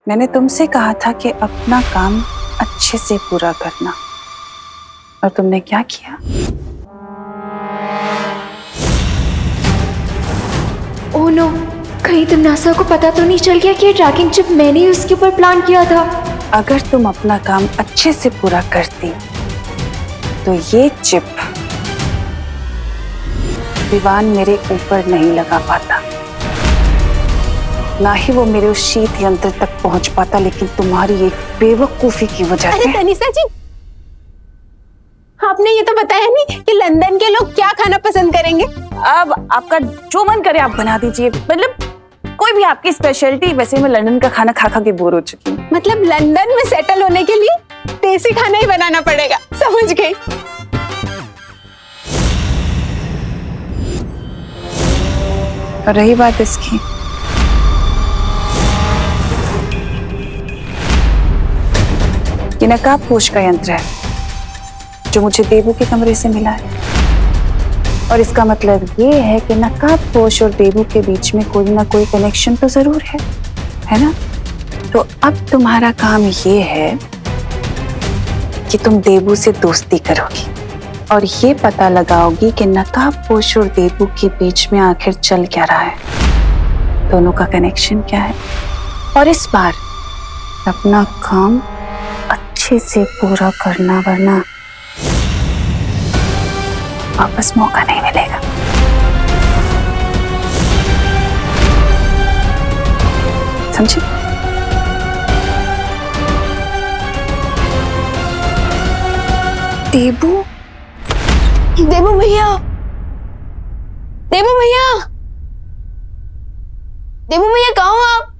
मैंने तुमसे कहा था कि अपना काम अच्छे से पूरा करना, और तुमने क्या किया? ओह नो, कहीं तमन्ना को पता तो नहीं चल गया कि ये ट्रैकिंग चिप मैंने ही उसके ऊपर प्लान किया था। अगर तुम अपना काम अच्छे से पूरा करती तो ये चिप विवान मेरे ऊपर नहीं लगा पाता, ना ही वो मेरे उस शीत यंत्र तक पहुंच पाता, लेकिन तुम्हारी एक बेवकूफी की वजह से। अरे तनिषा जी, आपने ये तो बताया नहीं कि लंदन के लोग क्या खाना पसंद करेंगे। अब आपका जो मन करे आप बना दीजिए, मतलब कोई भी आपकी स्पेशलिटी। वैसे मैं लंदन का खाना खा खा के बोर हो चुकी हूँ। मतलब लंदन में सेटल होने के लिए देसी खाना ही बनाना पड़ेगा, समझ गई। और रही बात इसकी, ये नकाबपोश का यंत्र है जो मुझे देबू के कमरे से मिला है, और इसका मतलब ये है कि नकाबपोश और देबू के बीच में कोई ना कोई कनेक्शन तो जरूर है ना? तो अब तुम्हारा काम ये है कि तुम देबू से दोस्ती करोगी और ये पता लगाओगी कि नकाबपोश और देबू के बीच में आखिर चल क्या रहा है, दोनों का कनेक्शन क्या है, और इस बार अपना काम अच्छे से पूरा करना, वरना वापस मौका नहीं मिलेगा। समझे? देबू, देबू भैया, देबू भैया, देबू भैया कहाँ हो आप?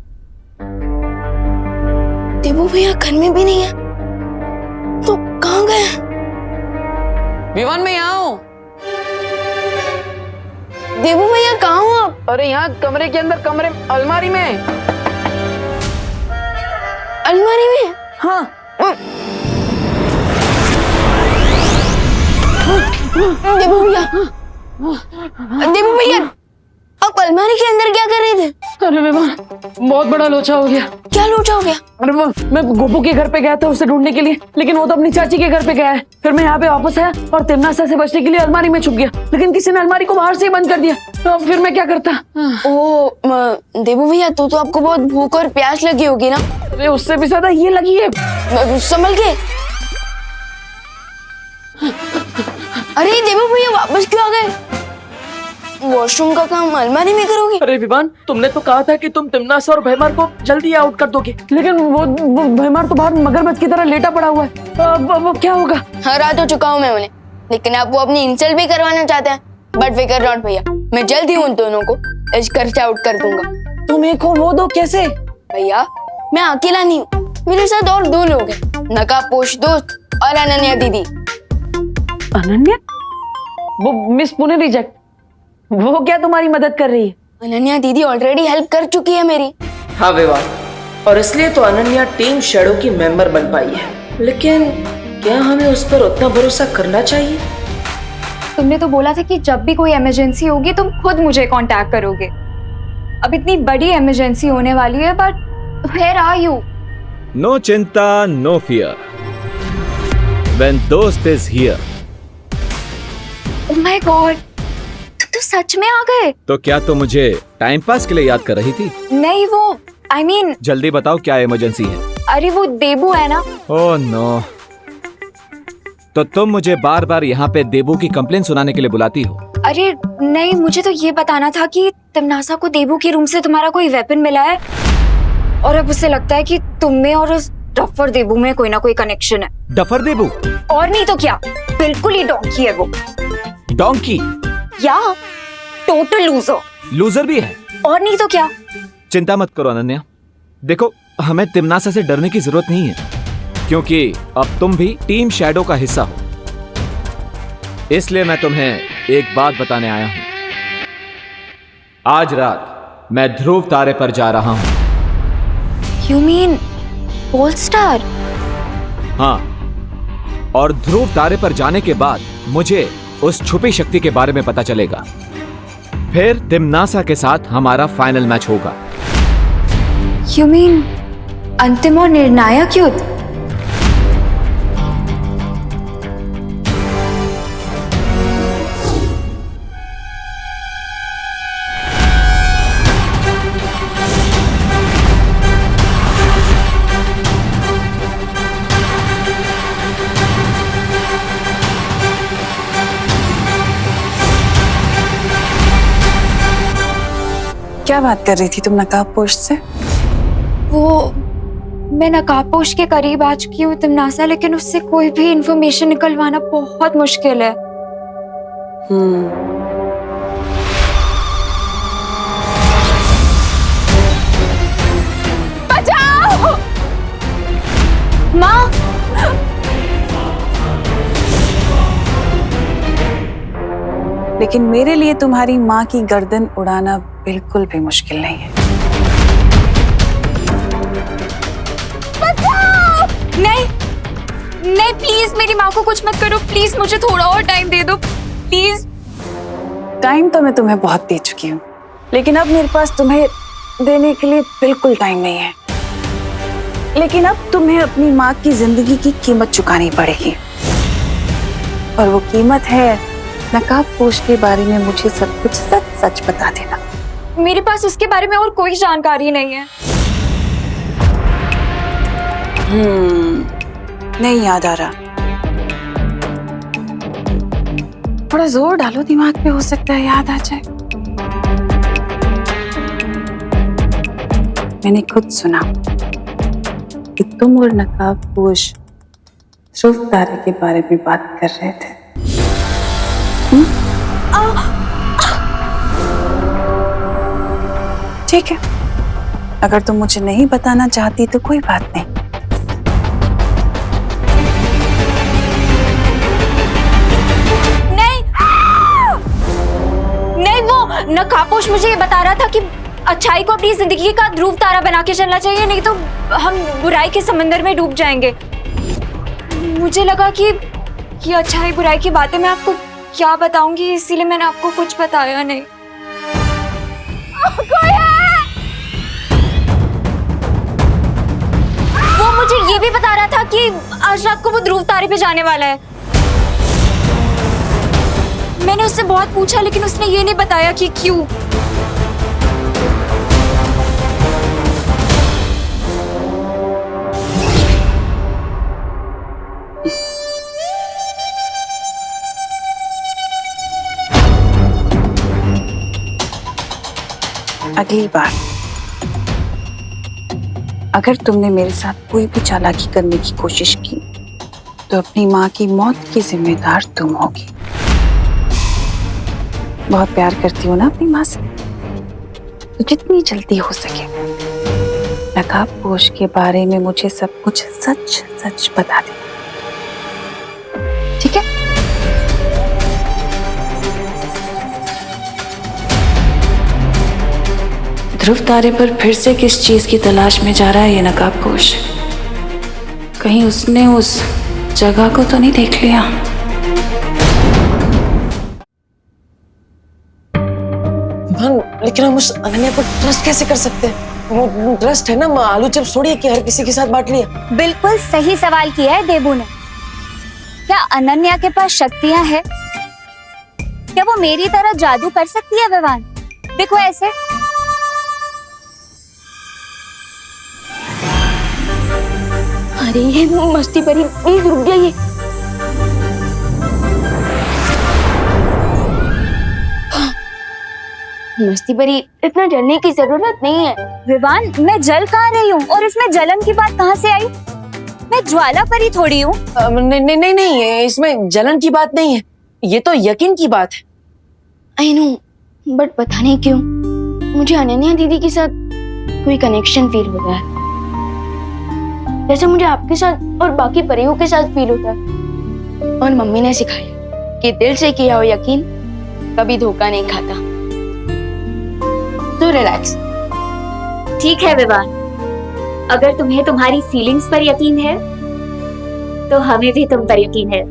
देबू भैया घर में भी नहीं है, तो कहाँ गए? विवान में यहाँ हूँ। देबू भैया कहाँ हो आप? अरे यहाँ कमरे के अंदर, कमरे अलमारी में। अलमारी में? हाँ। देबू भैया, देबू भैया, आप अलमारी के अंदर क्या कर रहे थे? अरे विवान, बहुत बड़ा लोचा हो गया। क्या लोचा हो गया? अरे मैं गोपू के घर पे गया था उसे ढूंढने के लिए, लेकिन वो तो अपनी चाची के घर पे गया है। फिर मैं यहाँ पे वापस आया और तिमनासा से बचने के लिए अलमारी में छुप गया, लेकिन किसी ने अलमारी को बाहर से ही बंद कर दिया। तो अब फिर मैं क्या करता? ओ देबू भैया, तो आपको बहुत भूख और प्यास लगी होगी ना? अरे उससे भी ज्यादा ये लगी है। संभल के। अरे देबू भैया वापस क्यों आ गए? वॉशरूम का काम अलमारी में करोगे? अरे विवान, तुमने तो कहा था कि तुम तिमनासा और भैमार को जल्दी आउट कर दोगे, लेकिन वो भैमार तो बाहर मगरमच्छ की तरह लेटा पड़ा हुआ है। अब क्या होगा? हरा तो चुका हूँ मैं उन्हें, लेकिन आप वो अपनी इंसल्ट भी करवाना चाहते हैं। बट फिकर नॉट भैया, मैं जल्द ही उन दोनों को इस घर से आउट कर दूंगा। तुम एक हो वो दो कैसे? भैया मैं अकेला नहीं हूँ, मेरे साथ और दो लोग हैं, नकाबपोश दोस्त और अनन्या दीदी। अनन्या? वो मिस पुणे रिजेक्ट, वो क्या तुम्हारी मदद कर रही है? अनन्या दीदी ऑलरेडी हेल्प कर चुकी है मेरी। हाँ विवान, और इसलिए तो अनन्या टीम शैडो की मेंबर बन पाई है। लेकिन क्या हमें उस पर उतना भरोसा करना चाहिए? तुमने तो बोला था कि जब भी कोई इमरजेंसी होगी तुम खुद मुझे कांटेक्ट करोगे। अब इतनी बड़ी इमरजेंसी होने वाली है, but where are you? No चिंता, नो फियर, व्हेन दोस्त is here. Oh my God, तो सच में आ गए? तो क्या तुम मुझे टाइम पास के लिए याद कर रही थी? नहीं, वो I mean, जल्दी बताओ क्या इमरजेंसी है? अरे वो देबू है ना। ओह नो, तो तुम मुझे बार बार यहाँ पे देबू की कंप्लेन सुनाने के लिए बुलाती हो? अरे नहीं, मुझे तो ये बताना था कि तिमनासा को देबू के रूम से तुम्हारा कोई वेपन मिला है, और अब उसे लगता है कि तुम में और उस डफर देबू में कोई ना कोई कनेक्शन है। डफर देबू? और नहीं तो क्या, बिल्कुल ही डोंकी है वो। डोंकी? या टोटल लूजर। लूजर भी है? और नहीं तो क्या। चिंता मत करो अनन्या, देखो हमें तिमनासा से डरने की जरूरत नहीं है, क्योंकि अब तुम भी टीम शैडो का हिस्सा हो। इसलिए मैं तुम्हें एक बात बताने आया हूं। आज रात मैं ध्रुव तारे पर जा रहा हूं। You mean pole star? हाँ, और ध्रुव तारे पर जाने के बाद मुझे उस छुपी शक्ति के बारे में पता चलेगा। फिर तिमनासा के साथ हमारा फाइनल मैच होगा। You mean अंतिम और निर्णायक युद्ध। क्या बात कर रही थी तुम नकाबपोश से? वो मैं नकाबपोश के करीब आ चुकी हूँ तिमनासा, लेकिन उससे कोई भी इंफॉर्मेशन निकलवाना बहुत मुश्किल है। बचाओ! माँ! लेकिन मेरे लिए तुम्हारी माँ की गर्दन उड़ाना बिल्कुल भी मुश्किल नहीं है। नहीं नहीं, प्लीज मेरी माँ को कुछ मत करो, प्लीज मुझे थोड़ा और टाइम दे दो, प्लीज। टाइम तो मैं तुम्हें बहुत दे चुकी हूँ, लेकिन अब मेरे पास तुम्हें देने के लिए बिल्कुल टाइम नहीं है। लेकिन अब तुम्हें अपनी माँ की जिंदगी की कीमत चुकानी पड़ेगी, और वो कीमत है नकाबपोश के बारे में मुझे सब कुछ सच सच बता देना। मेरे पास उसके बारे में और कोई जानकारी नहीं है। नहीं याद आ रहा। थोड़ा जोर डालो दिमाग पे, हो सकता है याद आ जाए। मैंने खुद सुना कि तुम और नकाबपोश ध्रुव तारे के बारे में बात कर रहे थे। ठीक है, अगर तुम मुझे नहीं बताना चाहती तो कोई बात नहीं। नहीं, वो नकाबपोश मुझे ये बता रहा था कि अच्छाई को अपनी जिंदगी का ध्रुव तारा बना के चलना चाहिए, नहीं तो हम बुराई के समंदर में डूब जाएंगे। मुझे लगा कि अच्छाई बुराई की बातें मैं आपको क्या बताऊंगी, इसीलिए मैंने आपको कुछ बताया नहीं। कोई है? वो मुझे ये भी बता रहा था कि आज रात को वो ध्रुव तारे पे जाने वाला है। मैंने उससे बहुत पूछा, लेकिन उसने ये नहीं बताया कि क्यों। अगली बार अगर तुमने मेरे साथ कोई भी चालाकी करने की कोशिश की तो अपनी माँ की मौत की जिम्मेदार तुम होगी। बहुत प्यार करती हो ना अपनी माँ से, तो जितनी जल्दी हो सके नकाबपोश के बारे में मुझे सब कुछ सच सच बता दे, ठीक है? ध्रुव तारे पर फिर से किस चीज की तलाश में जा रहा है ये नकाबपोश? कहीं उसने उस जगह को तो नहीं देख लिया? लेकिन हम उस अनन्या पर ट्रस्ट कैसे कर सकते हैं? वो ट्रस्ट है ना, आलू चिप्स थोड़ी है कि हर किसी के साथ बांट लिया। बिल्कुल सही सवाल किया है देबू ने। क्या अनन्या के पास शक्तियां हैं? क्या वो मेरी तरह जादू कर सकती है विवान? देखो ऐसे। अरे ये मस्ती परी, प्लीज रुक जाइए। मस्ती परी, इतना जलने की जरूरत नहीं है। विवान, मैं जल कहाँ रही हूँ और इसमें जलन की बात कहाँ से आई? मैं ज्वाला परी थोड़ी हूँ। नहीं नहीं नहीं नहीं, इसमें जलन की बात नहीं है, ये तो यकीन की बात है। आई नो, बट पता नहीं क्यों मुझे अनन्या दीदी के साथ कोई कनेक्शन फील होता है, जैसे मुझे आपके साथ और बाकी परियों के साथ फील होता है। और मम्मी ने सिखाया कि दिल से किया हो यकीन कभी धोखा नहीं खाता। तो रिलैक्स। ठीक है विवान, अगर तुम्हें तुम्हारी फीलिंग्स पर यकीन है तो हमें भी तुम पर यकीन है।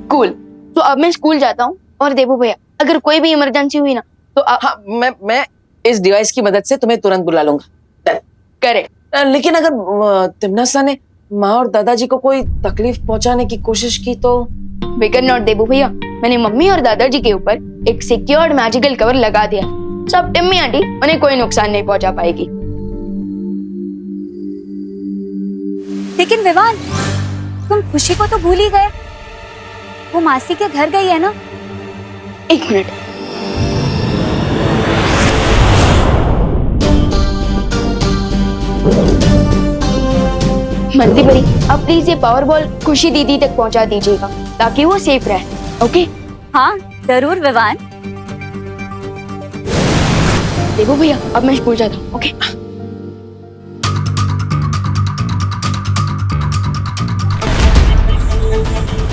कूल। तो अब मैं स्कूल जाता हूँ, और देबू भैया अगर कोई भी इमरजेंसी हुई ना तो हाँ, मैं इस डिवाइस की मदद से तुम्हें तुरंत बुला लूंगा। करें। लेकिन अगर तिमनासा ने माँ और दादाजी को कोई तकलीफ पहुंचाने की कोशिश की तो? फिकर नॉट देबू भैया, मैंने मम्मी और दादाजी के ऊपर एक सिक्योर्ड मैजिकल कवर लगा दिया। सब टिम्मी आंटी उन्हें कोई नुकसान नहीं पहुंचा पाएगी। लेकिन विवान, तुम खुशी को तो भूल ही गए। वो मासी के घर गई है ना? एक मिनट। मंत्री परी, अब प्लीज ये पावर बॉल खुशी दीदी तक पहुंचा दीजिएगा ताकि वो सेफ रहे। ओके? हाँ जरूर विवान। देखो भैया, अब मैं स्कूल जाता हूँ। ओके?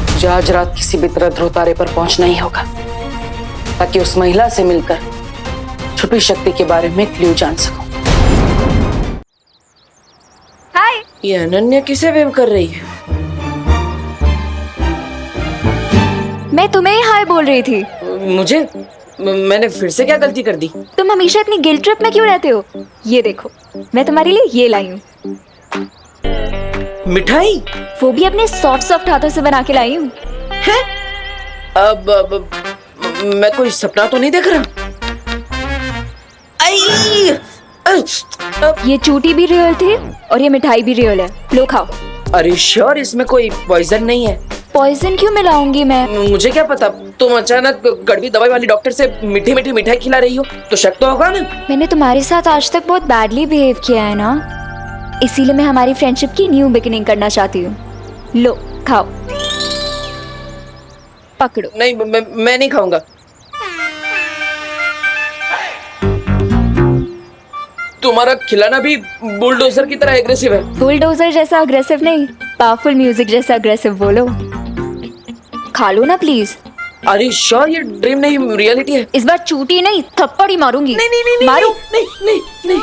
मुझे आज रात किसी भी तरह ध्रुव तारे पर पहुंचना ही होगा ताकि उस महिला से मिलकर छुपी शक्ति के बारे में क्लू जान सकूं। हाय। ये अनन्या किसे वेव कर रही है? मैं तुम्हें ही हाय बोल रही थी। मुझे? मैंने फिर से क्या गलती कर दी? तुम हमेशा इतनी गिल्ट ट्रिप में क्यों रहते हो? ये देखो, मैं तुम्हारे लिए ये लाई हूँ। मिठाई? वो भी अपने सॉफ्ट सॉफ्ट हाथों से बना के लाई हूँ। अब मैं कोई सपना तो नहीं देख रहा? आई! ये चूटी भी रियल थी और ये मिठाई भी रियल है। लो खाओ। अरे श्योर इसमें कोई पॉइजन नहीं है? पॉइजन क्यों मिलाऊंगी मैं? मुझे क्या पता, तुम अचानक कड़वी दवाई वाली डॉक्टर से मीठी मीठी मिठाई खिला रही हो तो शक तो होगा ना? मैंने तुम्हारे साथ आज तक बहुत बैडली बिहेव किया है ना, इसीलिए मैं हमारी फ्रेंडशिप की न्यू बिगिनिंग करना चाहती हूँ। लो खाओ। पकड़ो। नहीं, मैं नहीं खाऊंगा। तुम्हारा खिलाना भी बुलडोजर की तरह एग्रेसिव है। बुलडोजर जैसा अग्रेसिव नहीं, पावरफुल म्यूजिक जैसा अग्रेसिव बोलो। खा लो ना प्लीज। अरे श्योर ये ड्रीम नहीं रियलिटी है? इस बार चूटी नहीं, थप्पड़ ही मारूंगी। नहीं मारू। नहीं।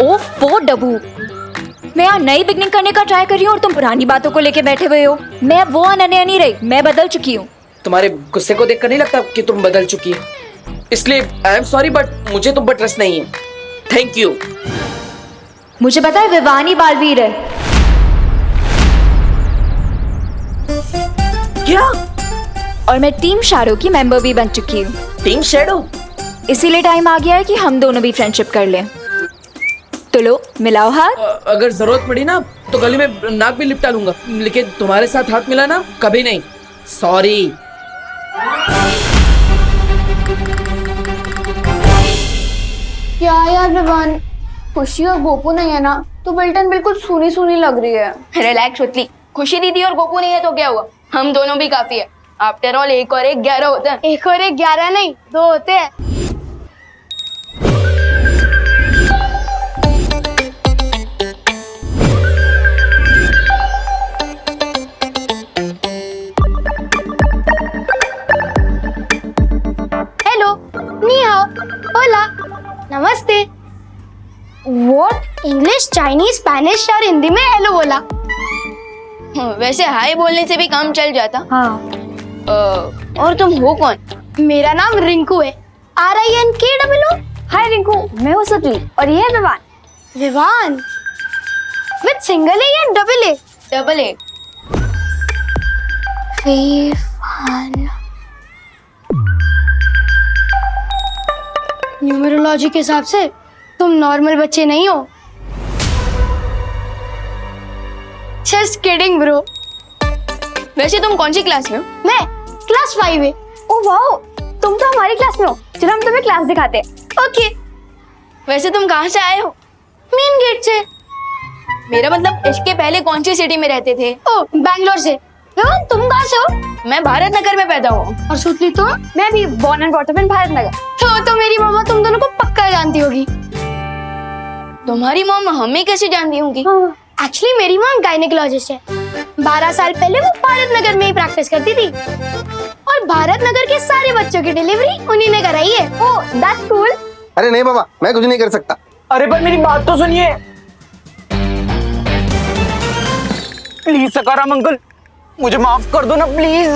ओफ वो डबू, मैं यहाँ नई बिगनिंग करने का ट्राई कर रही हूँ और तुम पुरानी बातों को लेके बैठे हुए हो। मैं वो अनन्या नहीं रही, मैं बदल चुकी हूँ। तुम्हारे गुस्से को देखकर नहीं लगता कि तुम बदल चुकी हो, इसलिए आई एम सॉरी बट मुझे तुम पर ट्रस्ट नहीं है। Thank you. मुझे पता है विवानी बालवीर है। क्या? और मैं टीम शैडो की मेंबर भी बन चुकी हूँ। Team shadow? इसीलिए टाइम आ गया है कि हम दोनों भी फ्रेंडशिप कर लें। तो लो मिलाओ हाथ। अगर जरूरत पड़ी ना तो गली में नाक भी लिपटा लूंगा, लेकिन तुम्हारे साथ हाथ मिलाना कभी नहीं। सॉरी। क्या यार विवान, खुशी और गोपू नहीं है ना तो बिल्टन बिल्कुल सूनी सूनी लग रही है। रिलैक्स होती, खुशी दीदी और गोपू नहीं है तो क्या हुआ, हम दोनों भी काफी है। आफ्टर ऑल 1 और 1 11 होते हैं। 1 और 1 11 नहीं, 2 होते हैं। हेलो, नी हाओ, होला, नमस्ते। व्हाट? इंग्लिश, चाइनीज, स्पेनिश और हिंदी में हेलो बोला। वैसे हाय बोलने से भी काम चल जाता। हाँ। और तुम हो कौन? मेरा नाम रिंकू है, RINKOO। हाय रिंकू, मैं हूँ सुतली और ये है Vivaan. Vivaan with single a या double a? Double a. Vivaan. Numerology के हिसाब से तुम नॉर्मल बच्चे नहीं हो। Just kidding bro. वैसे तुम कौन सी क्लास में हो? मैं क्लास 5 है। ओ वाओ, तुम तो हमारी क्लास में हो। चलो हम तुम्हें क्लास दिखाते हैं। ओके। वैसे तुम कहाँ से आए हो? मेन गेट से। मेरा मतलब इसके पहले कौन सी सिटी में रहते थे? ओ बैंगलोर से। विवान तुम कहाँ से हो? मैं भारत नगर में पैदा हुआ। और सुतली तुम? मैं भी born and brought up in Bharat Nagar. तो मेरी मम्मा तुम दोनों को पक्का जानती होगी। तुम्हारी मम्मा हमें कैसे जानती होंगी? एक्चुअली मेरी मॉम गायनेकोलॉजिस्ट है। 12 साल पहले वो भारत नगर में ही प्रैक्टिस करती थी और भारत नगर के सारे बच्चों की डिलीवरी उन्हीं ने कराई है। Oh that's cool. अरे नहीं बाबा, मैं कुछ नहीं कर सकता। अरे पर मेरी बात तो सुनिए प्लीज। सकाराम अंकल मुझे माफ कर दो ना प्लीज।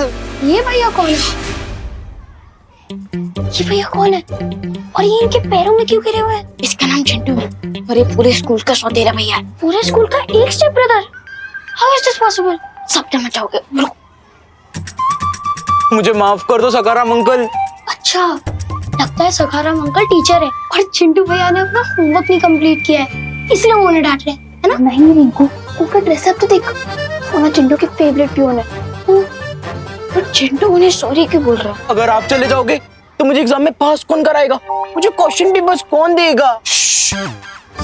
ये भैया कौन है? ये भैया कौन है और ये इनके पैरों में क्यों गिरे हुए हैं? इसका नाम चिंटू है और ये पूरे स्कूल का सौतेला भैया है। पूरे स्कूल का एक step brother? How is this possible? सब जमा जाओगे। रुको। मुझे माफ कर दो सकाराम अंकल। अच्छा, लगता है सखाराम अंकल टीचर है और चिंटू भैया ने अपना होमवर्क नहीं कंप्लीट किया है, इसलिए वो उन्हें डांट रहे हैं, है ना? नहीं रिंकू, उनका ड्रेसअप तो देखो, वो चिंटू के फेवरेट पियोन है। पर चिंटू उन्हें सॉरी क्यों बोल रहा है? अगर आप चले जाओगे तो मुझे एग्जाम में पास कौन कराएगा? मुझे क्वेश्चन पेपर्स कौन देगा?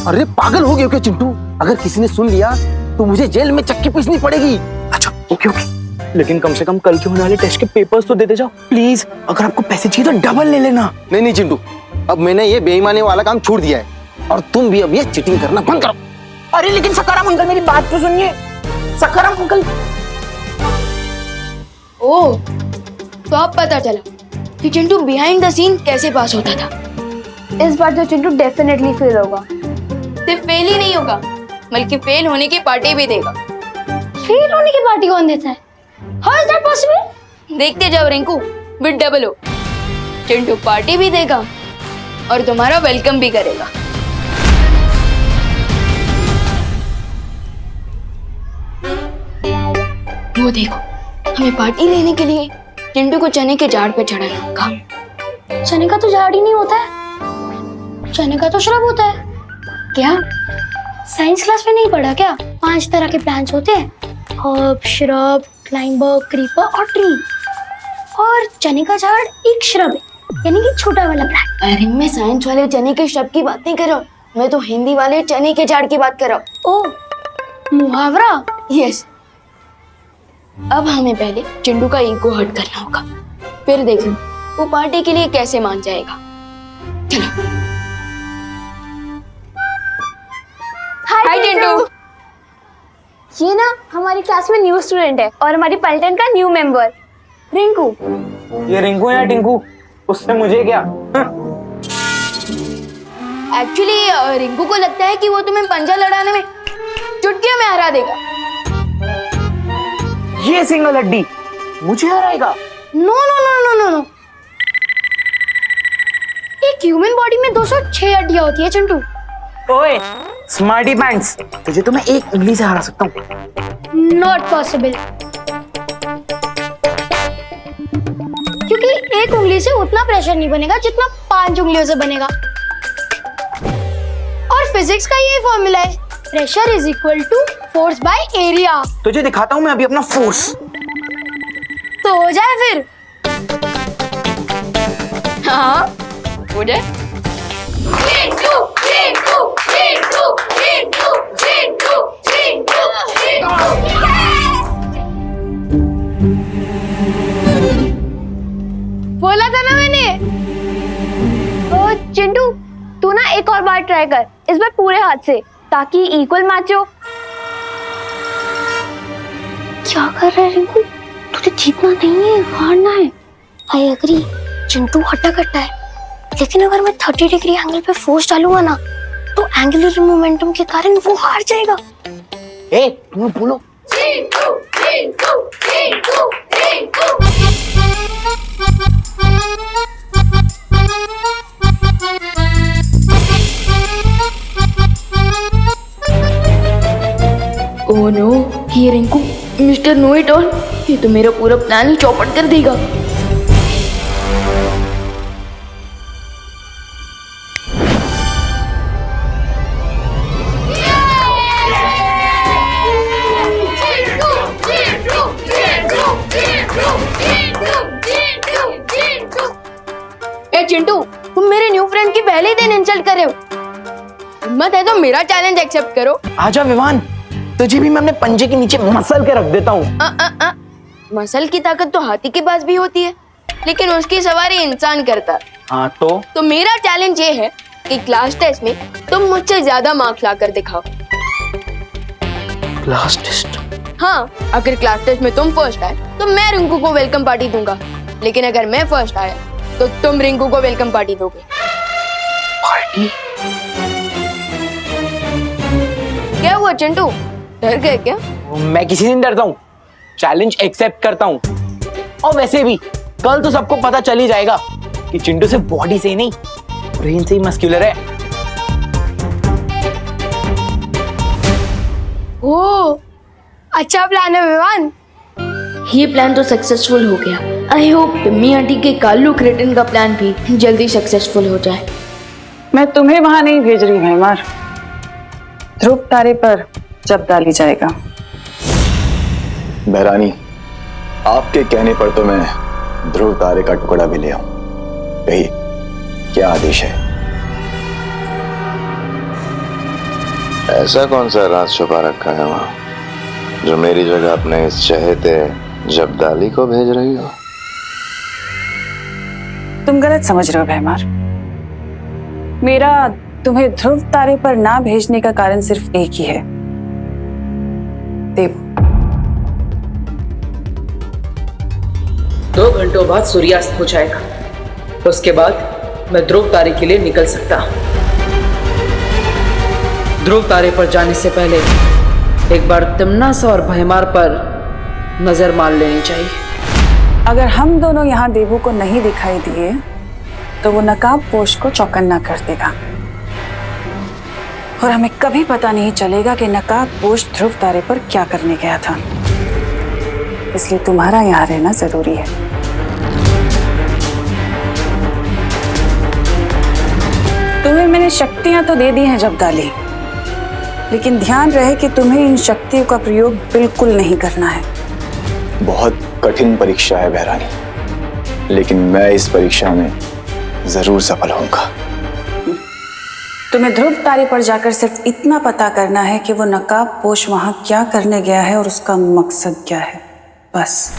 अरे पागल हो गए क्या चिंटू? अगर किसी ने सुन लिया तो मुझे जेल में चक्की पीसनी पड़ेगी। अच्छा ओके ओके, लेकिन कम से कम कल के होने वाले टेस्ट के पेपर्स तो देते जाओ प्लीज। अगर आपको पैसे चाहिए तो डबल ले लेना। नहीं नहीं चिंटू, अब मैंने ये बेईमानी वाला काम छोड़ दिया है और तुम भी अब ये चीटिंग करना बंद करो। अरे लेकिन सकाराम अंकल मेरी बात तो सुनिए। सकाराम अंकल। ओह, तो अब पता चला कि चिंटू बिहाइंड द सीन कैसे पास होता था। इस बार तो चिंटू डेफिनेटली फेल होगा। सिर्फ फेल ही नहीं होगा बल्कि फेल होने की पार्टी भी देगा। फेल होने की पार्टी कौन देता है? How is that possible? देखते जाओ Rinku, with double o. Chintu party भी देगा और तुम्हारा वेलकम भी करेगा। वो देखो, हमें पार्टी लेने के लिए चिंटू को चने के झाड़ पे चढ़ाना होगा। चने का तो झाड़ ही नहीं होता है, चने का तो श्रब होता है। क्या साइंस क्लास में नहीं पढ़ा क्या? 5 तरह के प्लांट्स होते हैं, हर्ब, श्रब, क्लाइंबर, क्रीपर और ट्री। और चने का झाड़ एक श्रब है, यानी कि छोटा वाला प्लांट। अरे मैं साइंस वाले चने के श्रब की बात नहीं कर रहा हूँ, मैं तो हिंदी वाले चने के झाड़ की बात कर रहा हूँ। ओह, मुहावरा? यस। अब हमें पहले चिंटू का ईगो हर्ट करना होगा, फिर देखना वो पार्टी के लिए कैसे मान जाएगा। चलो। हाय चिंटू। ये ना हमारी क्लास में न्यू स्टूडेंट है और हमारी पलटन का न्यू मेंबर रिंकू। ये रिंकू या टिंकू, उससे मुझे क्या? एक्चुअली रिंकू को लगता है कि वो तुम्हें पंजा लड़ाने में चुटकियों में हरा देगा। ये सिंगल हड्डी मुझे हराएगा? No no no no no no, एक ह्यूमन बॉडी में 206 हड्डियां होती है चिंटू। ओए स्मार्टी पैंट्स, तुझे तो मैं एक उंगली से हरा सकता हूँ। नॉट पॉसिबल, क्योंकि एक उंगली से उतना प्रेशर नहीं बनेगा जितना 5 उंगलियों से बनेगा। और फिजिक्स का यही फॉर्मूला है, pressure is equal to force by area. तुझे दिखाता हूँ मैं अभी अपना फोर्स। तो हो जाए फिर। हाँ हो जाए। बोला था ना मैंने। ओ चिंटू, तू ना एक और बार ट्राई कर, इस बार पूरे हाथ से, ताकि इक्वल मैच हो। क्या कर रहा है रिंकू? तुझे जीतना नहीं है, हारना है। आई एग्री, चिंटू हट्टा कट्टा है, लेकिन अगर मैं 30 डिग्री एंगल पे फोर्स डालूंगा ना तो एंगुलर मोमेंटम के कारण वो हार जाएगा। ए तुम बोलो। चिंटू, चिंटू, चिंटू, चिंटू। ओह नो, ये Rinku mister know it all, ये तो मेरा पूरा प्लान ही चौपट कर देगा। ए चिंटू, तुम मेरे न्यू फ्रेंड की पहले ही दिन इंसल्ट कर रहे हो। हिम्मत है तो मेरा चैलेंज एक्सेप्ट करो। आजा विवान, तुझे भी मैं अपने पंजे के नीचे मसल के रख देता हूँ। मसल की ताकत तो हाथी के पास भी होती है, लेकिन उसकी सवारी इंसान करता है। हाँ तो मेरा चैलेंज ये है कि क्लास टेस्ट में तुम मुझसे ज्यादा मार्क्स लाकर दिखाओ। Class test? हाँ, अगर क्लास टेस्ट में तुम फर्स्ट आए तो मैं रिंकू को वेलकम पार्टी दूंगा, लेकिन अगर मैं फर्स्ट आया तो तुम रिंकू को वेलकम पार्टी दोगे। पार्टी? क्या हुआ चिंटू, डर गए क्या? मैं किसी से नहीं डरता हूँ, चैलेंज एक्सेप्ट करता हूँ। और वैसे भी कल तो सबको पता चल ही जाएगा कि चिंटू से बॉडी से ही नहीं, ब्रेन से ही मस्कुलर है। ओ, अच्छा प्लान है विवान। ये प्लान तो सक्सेसफुल हो गया। आई होप टिम्मी आंटी के कालू क्रेटन का प्लान भी जल्दी सक्सेसफुल हो जाए। मैं तुम्हें वहां नहीं भेज रही भैमार, ध्रुव तारे पर जब डाली जाएगा। बहरानी, आपके कहने पर तो मैं ध्रुव तारे का टुकड़ा भी ले आऊं। कहिए, क्या आदेश है? ऐसा कौन सा राज छुपा रखा है वहां, जो मेरी जगह अपने इस चहेते जब्दाली को भेज रही हो? तुम गलत समझ रहे हो भैमार। मेरा तुम्हें ध्रुव तारे पर ना भेजने का कारण सिर्फ एक ही है, देव। 2 घंटों बाद सूर्यास्त हो जाएगा, उसके बाद मैं ध्रुव तारे के लिए निकल सकता हूं। ध्रुव तारे पर जाने से पहले एक बार तिम्नासा और भयमार पर नजर मार लेनी चाहिए। अगर हम दोनों यहाँ देवू को नहीं दिखाई दिए तो वो नकाबपोश को चौकन्ना कर देगा और हमें कभी पता नहीं चलेगा कि नकाबपोश ध्रुव तारे पर क्या करने गया था। इसलिए तुम्हारा यहाँ रहना जरूरी है। तुम्हें मैंने शक्तियां तो दे दी हैं जब्दाली, लेकिन ध्यान रहे कि तुम्हें इन शक्तियों का प्रयोग बिल्कुल नहीं करना है। बहुत कठिन परीक्षा है बहरानी, लेकिन मैं इस परीक्षा में जरूर सफल होऊंगा। तुम्हें ध्रुव तारे पर जाकर सिर्फ इतना पता करना है कि वो नकाबपोश वहां क्या करने गया है और उसका मकसद क्या है, बस।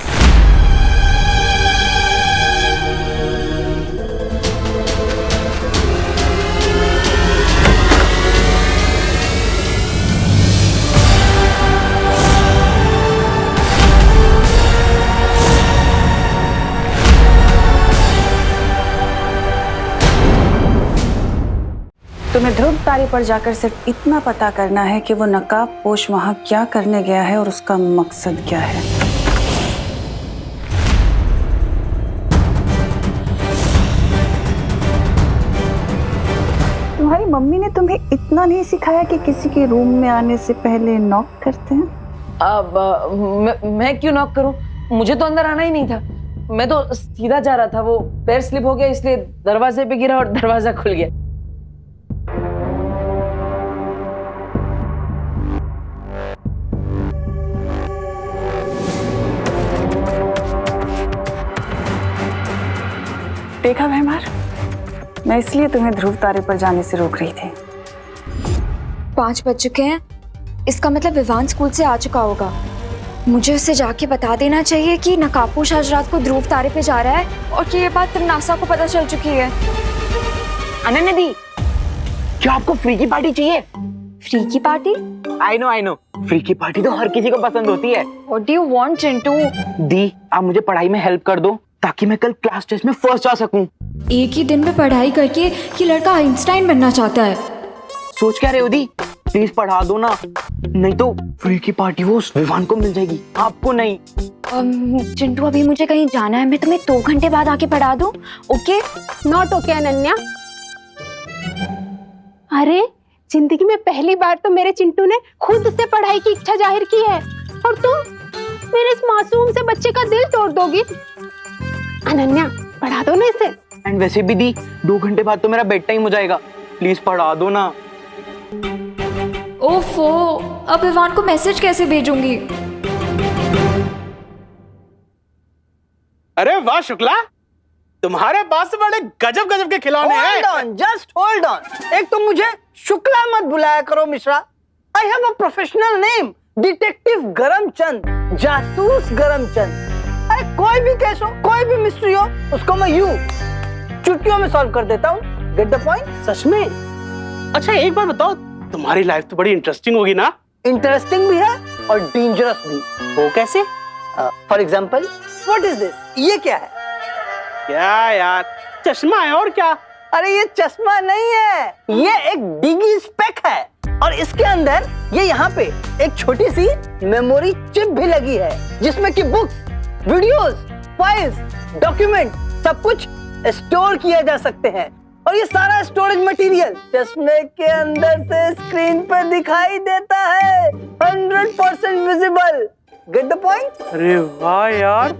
तुम्हें ध्रुव तारे पर जाकर सिर्फ इतना पता करना है कि वो नकाबपोश वहां क्या करने गया है और उसका मकसद क्या है। तुम्हारी मम्मी ने तुम्हें इतना नहीं सिखाया कि किसी के रूम में आने से पहले नॉक करते हैं? अब मैं क्यों नॉक करूं? मुझे तो अंदर आना ही नहीं था। मैं तो सीधा जा रहा था, वो पैर स्लिप हो गया इसलिए दरवाजे पे गिरा और दरवाजा खुल गया। देखा भैमार, मैं इसलिए तुम्हें ध्रुव तारे पर जाने से रोक रही थी। 5 बज चुके हैं, इसका मतलब विवान स्कूल से आ चुका होगा। मुझे उसे जाके बता देना चाहिए कि नकाबपोश आज रात को ध्रुव तारे पे जा रहा है और कि ये बात तिम्नासा को पता चल चुकी है। अनन्या दी, क्या आपको फ्री की पार्टी चाहिए? फ्री की पार्टी? आई नो, फ्री की पार्टी तो हर किसी को पसंद होती है। What do you want, Chintu? दी, आप मुझे पढ़ाई में हेल्प कर दो ताकि मैं कल क्लास टेस्ट में फर्स्ट आ सकूं। एक ही दिन में पढ़ाई करके ये लड़का आइंस्टाइन बनना चाहता है। सोच क्या रहे हो दी? प्लीज पढ़ा दो ना, नहीं तो फ्री की पार्टी वो विवान को मिल जाएगी, आपको नहीं। चिंटू, अभी मुझे कहीं जाना है, मैं तुम्हें 2 घंटे बाद आके पढ़ा दूं। ओके? Not okay Ananya. अरे जिंदगी में पहली बार तो मेरे चिंटू ने खुद से पढ़ाई की इच्छा जाहिर की है और तुम मेरे इस मासूम से बच्चे का दिल तोड़ दोगी। अनन्या, पढ़ा दो ना इसे। एंड वैसे भी दी, 2 घंटे बाद तो मेरा बेड टाइम हो जाएगा, प्लीज पढ़ा दो ना। ओफो, अब विवान को मैसेज कैसे भेजूंगी? अरे वाह शुक्ला, तुम्हारे पास तो बड़े गजब गजब के खिलौने हैं। Just hold on. एक तो मुझे शुक्ला मत बुलाया करो Mishra. I have a professional name, detective Garamchand, जासूस गरमचंद। अरे कोई भी केस हो, कोई भी मिस्ट्री हो, उसको मैं यूं चुटकियों में सॉल्व कर देता हूँ। Get the point? सच में? अच्छा एक बार बताओ, तुम्हारी लाइफ तो बड़ी इंटरेस्टिंग होगी ना? इंटरेस्टिंग भी है और डेंजरस भी। वो कैसे? For example, what is this? ये क्या है? क्या यार, चश्मा है और क्या? अरे ये चश्मा नहीं है, ये एक डिगी स्पेक है और इसके अंदर ये यहाँ पे एक छोटी सी मेमोरी चिप भी लगी है जिसमें कि बुक्स, वीडियोस, फाइल्स, डॉक्यूमेंट सब कुछ स्टोर किए जा सकते हैं और ये सारा स्टोरेज मटेरियल चश्मे के अंदर से स्क्रीन पर दिखाई देता है। 100% विजिबल। Get the point? अरे वाह यार,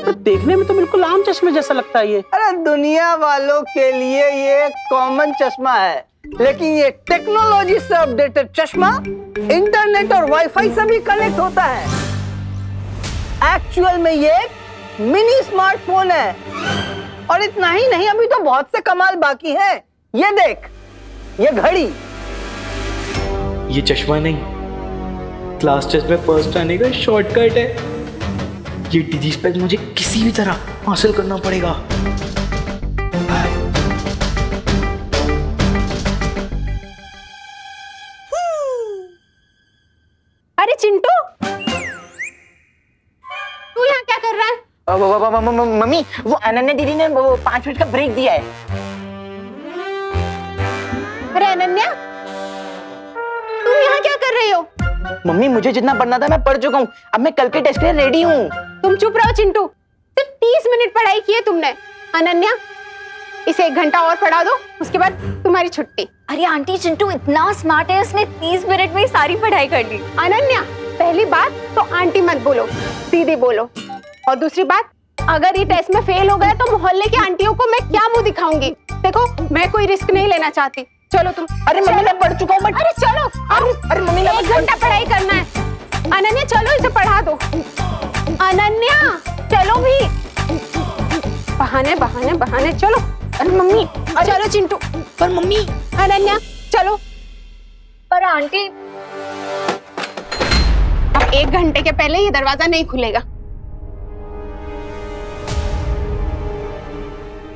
तो देखने में तो बिल्कुल आम चश्मे जैसा लगता है ये। अरे दुनिया वालों के लिए ये कॉमन चश्मा है, लेकिन ये टेक्नोलॉजी से अपडेटेड चश्मा इंटरनेट और वाईफाई से भी कनेक्ट होता है। एक्चुअल में ये एक मिनी स्मार्टफोन है। और इतना ही नहीं, अभी तो बहुत से कमाल बाकी हैं। ये देख, ये घड़ी। ये चश्मा नहीं, क्लास टेस्ट में फर्स्ट आने का शॉर्टकट है। ये डिजी स्पेक मुझे किसी भी तरह हासिल करना पड़ेगा। अरे चिंटू, तू यहाँ क्या कर रहा है? मम्मी, वो अनन्या दीदी ने वो 5 मिनट का ब्रेक दिया है। अरे अनन्या, तुम यहाँ क्या कर रही हो? मम्मी, मुझे जितना पढ़ना था मैं पढ़ चुका हूँ। अब मैं कल के टेस्ट के लिए रेडी हूँ। तुम चुप रहो चिंटू, सिर्फ 30 मिनट पढ़ाई की है तुमने। अनन्या, इसे 1 घंटा और पढ़ा दो, उसके बाद तुम्हारी छुट्टी। अरे आंटी, चिंटू इतना स्मार्ट है, उसने 30 मिनट में ही सारी पढ़ाई कर ली। अनन्या, पहली बात तो आंटी मत बोलो, दीदी बोलो। और दूसरी बात, अगर ये टेस्ट में फेल हो गया तो मोहल्ले की आंटियों को मैं क्या मुंह दिखाऊंगी? देखो, मैं कोई रिस्क नहीं लेना चाहती। चलो तुम। अरे मम्मी, मैं पढ़ चुका हूँ। अरे चलो। अरे मम्मी, 1 घंटा पढ़ाई करना है। अनन्या चलो, इसे पढ़ा दो। अनन्या चलो भी। बहाने बहाने बहाने, चलो। अरे मम्मी, चलो चिंटू। पर मम्मी। अनन्या चलो। पर आंटी, अब 1 घंटे के पहले ये दरवाजा नहीं खुलेगा।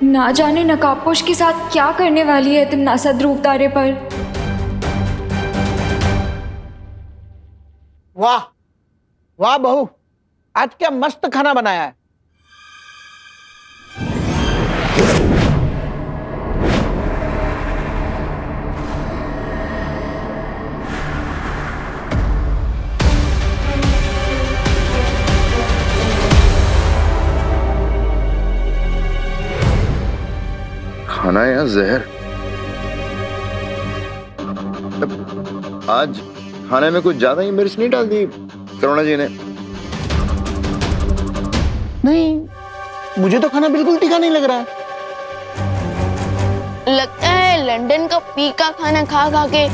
ना जाने नकाबपोश के साथ क्या करने वाली है तिमनासा ध्रुव तारे पर। वाह वाह बहू, आज क्या मस्त खाना बनाया है। खाना या जहर? आज खाने में कुछ ज्यादा ही मिर्च नहीं डाल दी करुणा जी ने? नहीं, मुझे तो खाना बिल्कुल तीखा नहीं लग रहा है। लगता है लंदन का फीका खाना खा खा के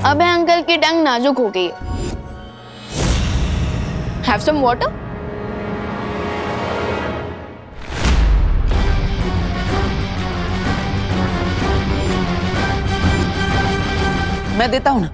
अब अंकल की टंग नाजुक हो गई है। Have some water? मैं देता हूं ना।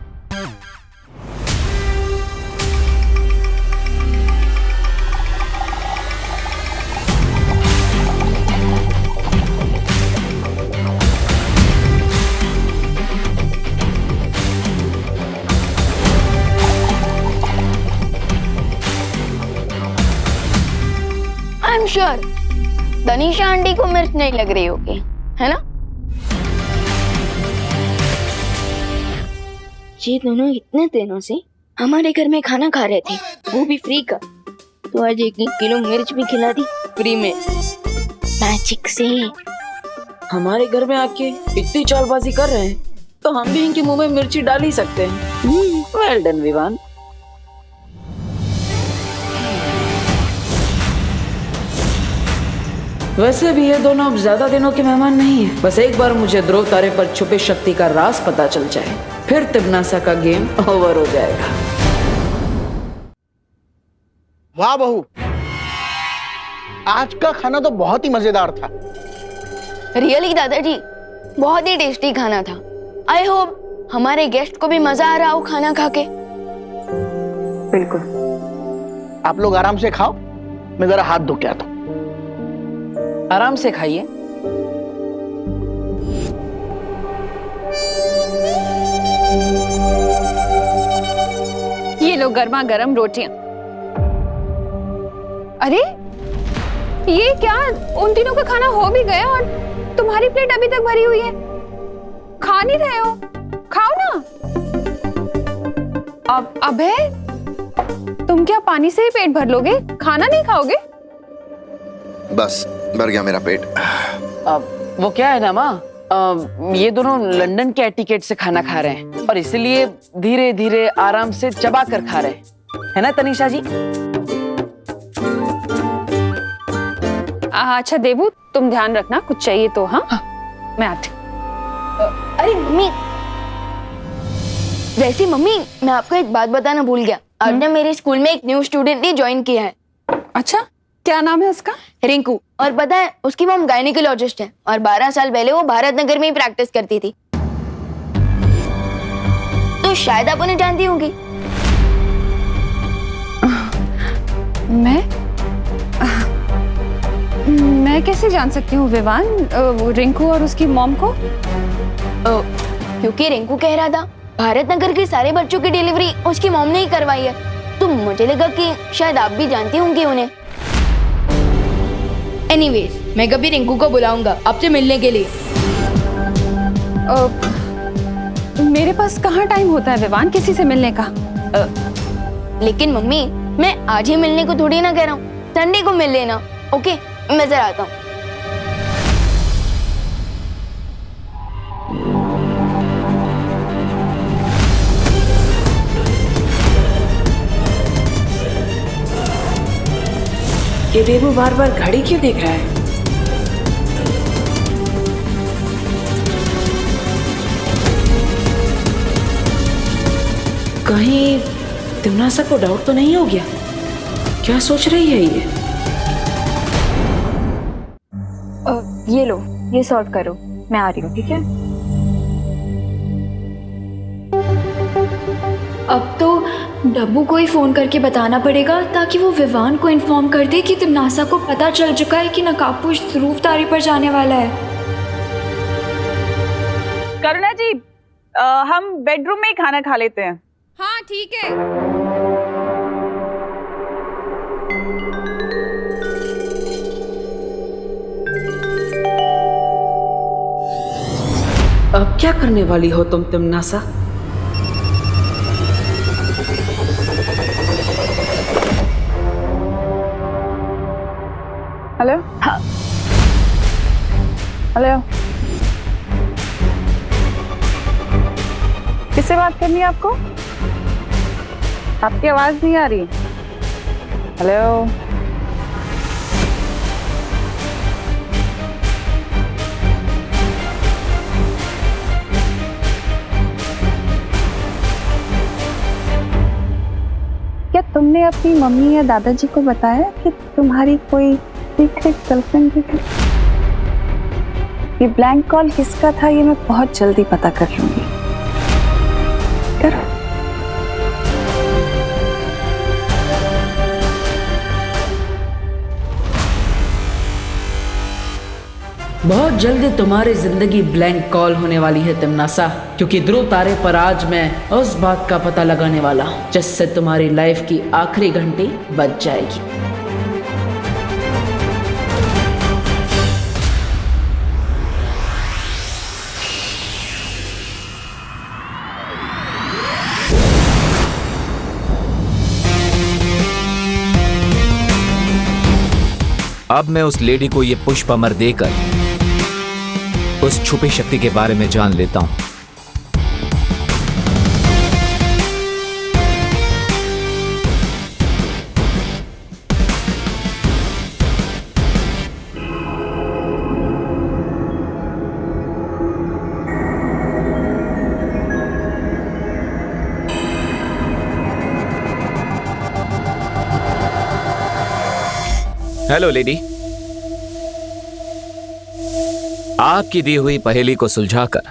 I am sure Tanisha aunty को मिर्च नहीं लग रही होगी, है ना? ये दोनों इतने दिनों से हमारे घर में खाना खा रहे थे, वो भी फ्री का। तो आज 1-1 किलो मिर्च भी खिला दी फ्री में, मैजिक से। हमारे घर में आके इतनी चालबाजी कर रहे हैं तो हम भी इनके मुंह में मिर्ची डाल ही सकते हैं। Well done Vivaan. वैसे भी ये दोनों अब ज्यादा दिनों के मेहमान नहीं है। बस एक बार मुझे ध्रुव तारे पर छुपी शक्ति का राज पता चल जाए, फिर तिमनासा का गेम ओवर हो जाएगा। वाह बहू, आज का खाना तो बहुत ही मजेदार था। रियली दादाजी, बहुत ही टेस्टी खाना था। आई होप हमारे गेस्ट को भी मजा आ रहा हो खाना खा के। बिल्कुल। आप लोग आराम से खाओ, मैं जरा हाथ धो के आता हूं। आराम से खाइए। ये लो गर्मा गर्म रोटियां। अरे ये क्या, उन तीनों का खाना हो भी गया और तुम्हारी प्लेट अभी तक भरी हुई है? खा नहीं रहे हो? खाओ ना। अब अबे, तुम क्या पानी से ही पेट भर लोगे? खाना नहीं खाओगे? बस भर गया मेरा पेट। वो क्या है ना माँ, ये दोनों लंदन के एटिकेट से खाना खा रहे हैं और इसलिए धीरे धीरे आराम से चबा कर खा रहे हैं, है ना तनीषा जी? अच्छा देबू, तुम ध्यान रखना, कुछ चाहिए तो। हाँ, मैं आती। अरे मम्मी, वैसे मम्मी मैं आपको एक बात बताना भूल गया। आज ना मेरे स्कूल में एक न्यू स्टूडेंट ने ज्वाइन किया है। अच्छा, क्या नाम है उसका? रिंकू। और पता है उसकी मॉम गायनेकोलॉजिस्ट है और 12 साल पहले वो भारत नगर में ही प्रैक्टिस करती थी। तो शायद आप उन्हें जानती होंगी। मैं कैसे जान सकती हूँ विवान, रिंकू और उसकी मॉम को? क्योंकि रिंकू कह रहा था भारत नगर के सारे बच्चों की डिलीवरी उसकी मॉम ने ही करवाई है, तो मुझे लगा कि शायद आप भी जानती होंगी उन्हें। एनीवेज, मैं कभी रिंकू को बुलाऊंगा आपसे मिलने के लिए। मेरे पास कहाँ टाइम होता है विवान किसी से मिलने का। लेकिन मम्मी, मैं आज ही मिलने को थोड़ी ना कह रहा हूँ, संडे को मिल लेना। ओके, मैं जरा आता हूँ। ये देबू बार बार घड़ी क्यों देख रहा है? कहीं तिमनासा को डाउट तो नहीं हो गया? क्या सोच रही है ये? ये लो, ये सॉर्ट करो, मैं आ रही हूँ, ठीक है? अब तो डब्बू को ही फोन करके बताना पड़ेगा ताकि वो विवान को इन्फॉर्म कर दे कि तिमनासा को पता चल चुका है कि नकाबपोश ध्रुव तारे पर जाने वाला है। करुणा जी, हम बेडरूम में ही खाना खा लेते हैं। हाँ ठीक है। अब क्या करने वाली हो तुम तिमनासा? हेलो, हेलो, किससे बात करनी है आपको? आपकी आवाज नहीं आ रही। हेलो, क्या तुमने अपनी मम्मी या दादाजी को बताया कि तुम्हारी कोई सीक्रेट गर्लफ्रेंड भी थी? ये ब्लैंक कॉल किसका था ये मैं बहुत जल्दी पता कर लूंगी। करो। बहुत जल्दी तुम्हारी जिंदगी ब्लैंक कॉल होने वाली है तिमनासा, क्योंकि ध्रुव तारे पर आज मैं उस बात का पता लगाने वाला हूँ जिससे तुम्हारी लाइफ की आखिरी घंटी बज जाएगी। अब मैं उस लेडी को ये पुष्प अमर देकर उस छुपी शक्ति के बारे में जान लेता हूं। हेलो लेडी, आपकी दी हुई पहेली को सुलझाकर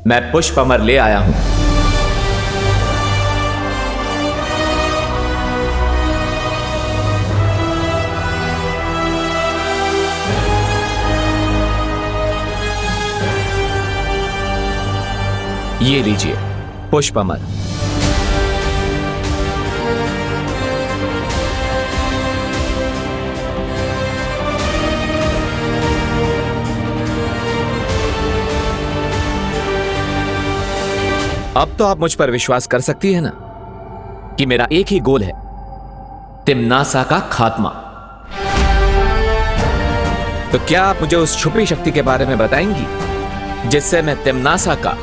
मैं पुष्प अमर ले आया हूं। ये लीजिए पुष्प अमर। अब तो आप मुझ पर विश्वास कर सकती है ना कि मेरा एक ही गोल है, तिमनासा का खात्मा। तो क्या आप मुझे उस छुपी शक्ति के बारे में बताएंगी जिससे मैं तिम्नासा का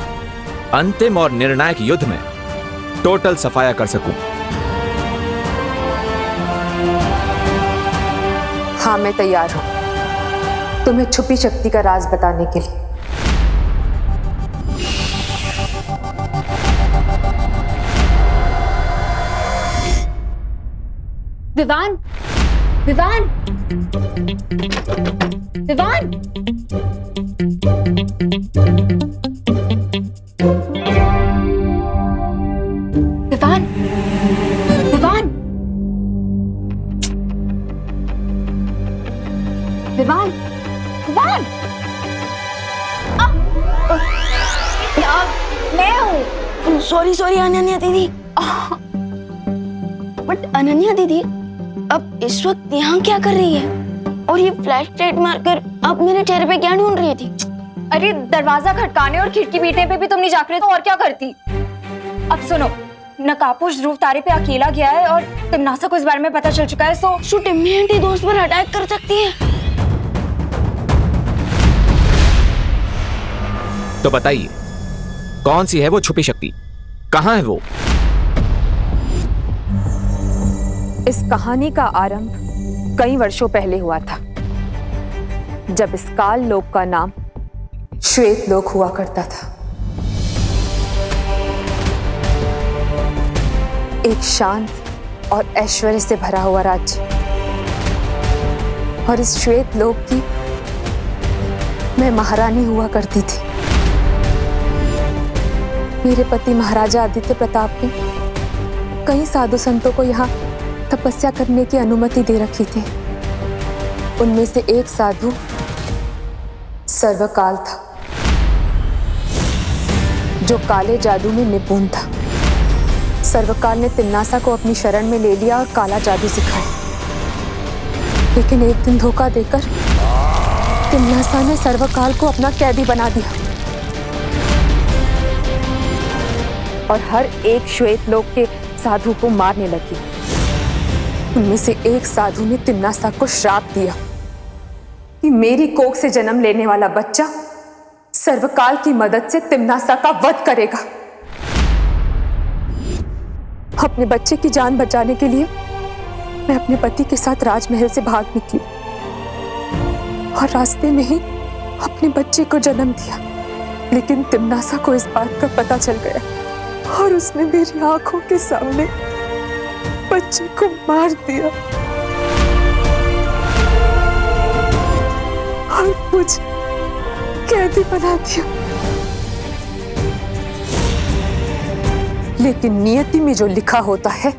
अंतिम और निर्णायक युद्ध में टोटल सफाया कर सकूं? हाँ, मैं तैयार हूं तुम्हें छुपी शक्ति का राज बताने के लिए। विवान, विवान, विवान, विवान, विवान, विवान, विवान, मैं हूँ। सॉरी अनन्या दीदी। बट अनन्या दीदी अब इस वक्त यहाँ क्या कर रही है? और ये फ्लैश लाइट मारकर अब मेरे चेहरे पे क्या ढूंढ रही थी? अरे दरवाजा खटकाने और खिड़की पीटने पे भी तुम नहीं जाग रहे तो और क्या करती? अब सुनो, नकाबपोश ध्रुव तारे पे अकेला गया है और तिम्नासा को इस बारे में पता चल चुका है। सो टिम्मी आंटी दोस्त पर अटैक कर सकती है। तो बताइए, कौन सी है वो छुपी शक्ति? कहां है वो? इस कहानी का आरंभ कई वर्षों पहले हुआ था, जब इस काल लोक का नाम श्वेत लोक हुआ करता था। एक शांत और ऐश्वर्य से भरा हुआ राज्य। और इस श्वेत लोक की मैं महारानी हुआ करती थी। मेरे पति महाराजा आदित्य प्रताप ने कई साधु संतों को यहाँ तपस्या करने की अनुमति दे रखी थी। उनमें से एक साधु सर्वकाल था, जो काले जादू में निपुण था। सर्वकाल ने तिम्नासा को अपनी शरण में ले लिया और काला जादू सिखाया। लेकिन एक दिन धोखा देकर तिम्नासा ने सर्वकाल को अपना कैदी बना दिया और हर एक श्वेत लोक के साधु को मारने लगी। उनमें से एक साधु ने तिम्नासा को श्राप दिया कि मेरी कोख से जन्म लेने वाला बच्चा सर्वकाल की मदद से तिम्नासा का वध करेगा। अपने बच्चे की जान बचाने के लिए मैं अपने पति के साथ राजमहल से भाग निकली और रास्ते में ही अपने बच्चे को जन्म दिया। लेकिन तिम्नासा को इस बात का पता चल गया और उसने मेरी आंखों के सामने बच्चे को मार दिया और मुझे कैदी बना दिया। लेकिन नियति में जो लिखा होता है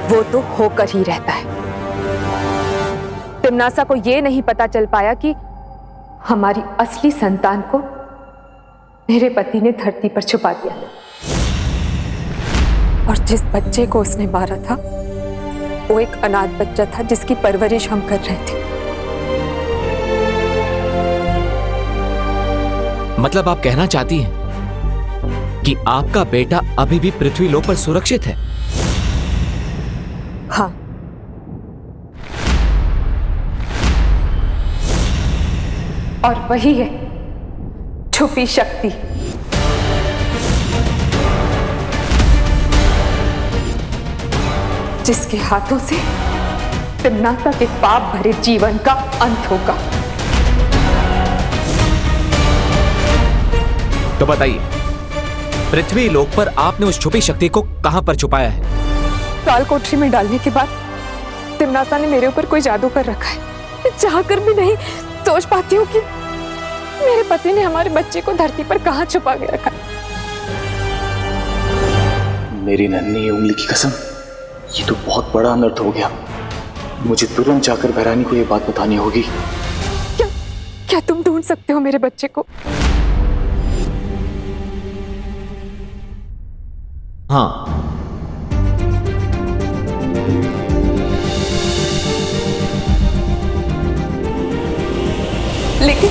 वो तो होकर ही रहता है। तिम्नासा को यह नहीं पता चल पाया कि हमारी असली संतान को मेरे पति ने धरती पर छुपा दिया और जिस बच्चे को उसने मारा था वो एक अनाथ बच्चा था जिसकी परवरिश हम कर रहे थे। मतलब आप कहना चाहती हैं कि आपका बेटा अभी भी पृथ्वी लोक पर सुरक्षित है? हाँ, और वही है छुपी शक्ति। जिसके हाथों से तिम्नासा के पाप भरे जीवन का अंत होगा। तो बताइए, पृथ्वी लोक पर आपने उस छुपी शक्ति को कहां पर छुपाया है? काल कोठरी में डालने के बाद तिम्नासा ने मेरे ऊपर कोई जादू कर रखा है। मैं चाहकर भी नहीं सोच पाती हूँ कि मेरे पति ने हमारे बच्चे को धरती पर कहां छुपा के रखा। मेरी नन्ही उंगली की कसम, ये तो बहुत बड़ा अनर्थ हो गया। मुझे तुरंत जाकर भैरानी को ये बात बतानी होगी। क्या तुम ढूंढ सकते हो मेरे बच्चे को? हाँ, लेकिन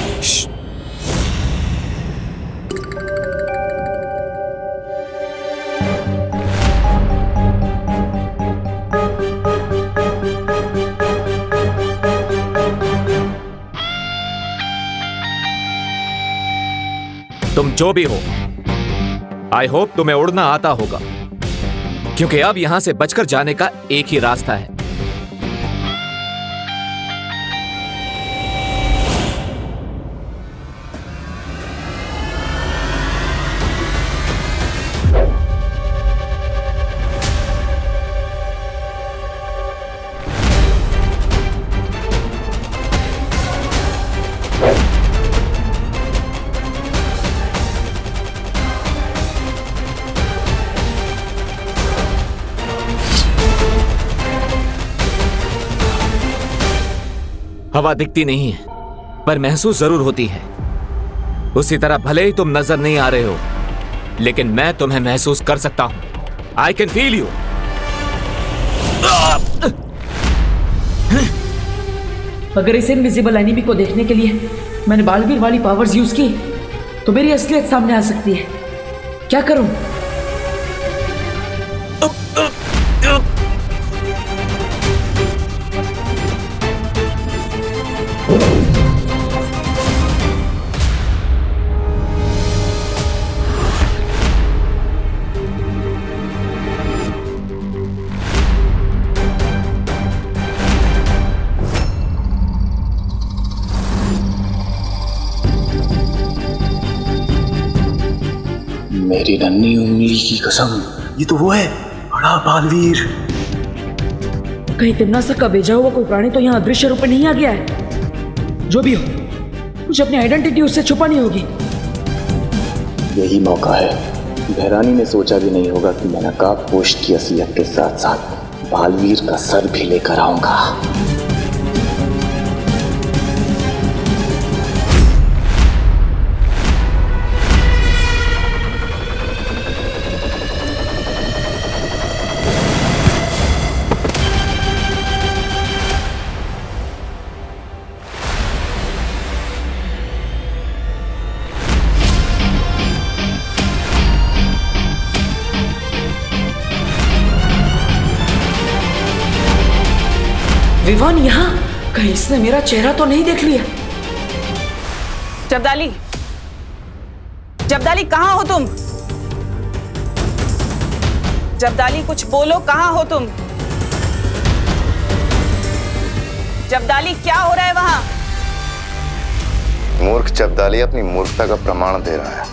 जो भी हो, आई होप तुम्हें उड़ना आता होगा, क्योंकि अब यहां से बचकर जाने का एक ही रास्ता है। हवा दिखती नहीं है, पर महसूस जरूर होती है। उसी तरह भले ही तुम नजर नहीं आ रहे हो, लेकिन मैं तुम्हें महसूस कर सकता हूं। I can feel you. अगर इस इनविजिबल एनिमी को देखने के लिए मैंने बालवीर वाली पावर्स यूज की, तो मेरी असलियत सामने आ सकती है। क्या करूं? मेरी नन्ही उंगली की कसम, ये तो वो है, बड़ा बालवीर। कहीं तिमनासा का भेजा हुआ कोई प्राणी तो यहाँ अदृश्य रूप में नहीं आ गया है? जो भी हो, मुझे अपनी आइडेंटिटी उससे छुपानी होगी। यही मौका है। बहरानी ने सोचा भी नहीं होगा कि मैं नकाबपोश की असलियत के साथ साथ बालवीर का सर भी लेकर आऊंगा। विवान यहाँ? कहीं इसने मेरा चेहरा तो नहीं देख लिया? जब्दाली, जब्दाली कहाँ हो तुम? जब्दाली कुछ बोलो, कहाँ हो तुम? जब्दाली क्या हो रहा है वहां? मूर्ख जब्दाली अपनी मूर्खता का प्रमाण दे रहा है।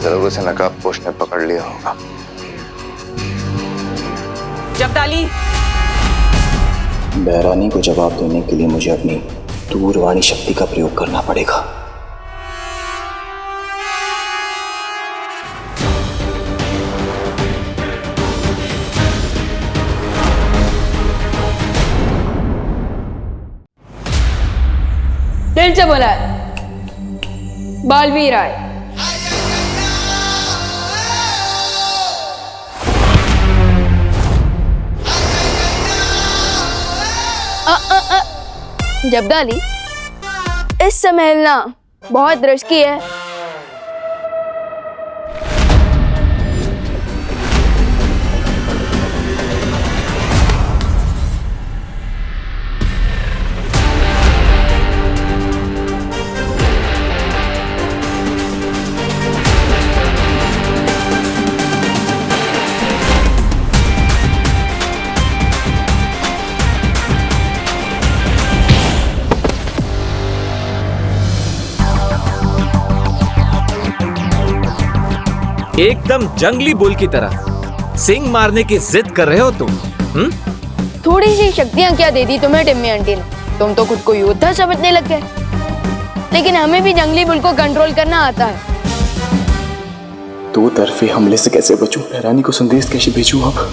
जरूर उसे नकाबपोश ने पकड़ लिया होगा। जब्दाली, बहरानी को जवाब देने के लिए मुझे अपनी दूरवाणी शक्ति का प्रयोग करना पड़ेगा। दिल से बोला है, बालवीर आए। जब्दाली, इस समय हिलना बहुत रिस्की है। एकदम जंगली बुल की तरह सिंग मारने की जिद कर रहे हो तुम? थोड़ी सी शक्तियां क्या दे दी तुम्हें टिम्मी आंटी ने? तुम तो खुद को योद्धा समझने लग गए, लेकिन हमें भी जंगली बुल को कंट्रोल करना आता है। दो तरफे हमले से कैसे बचूं? बहरानी को संदेश कैसे भेजूं अब?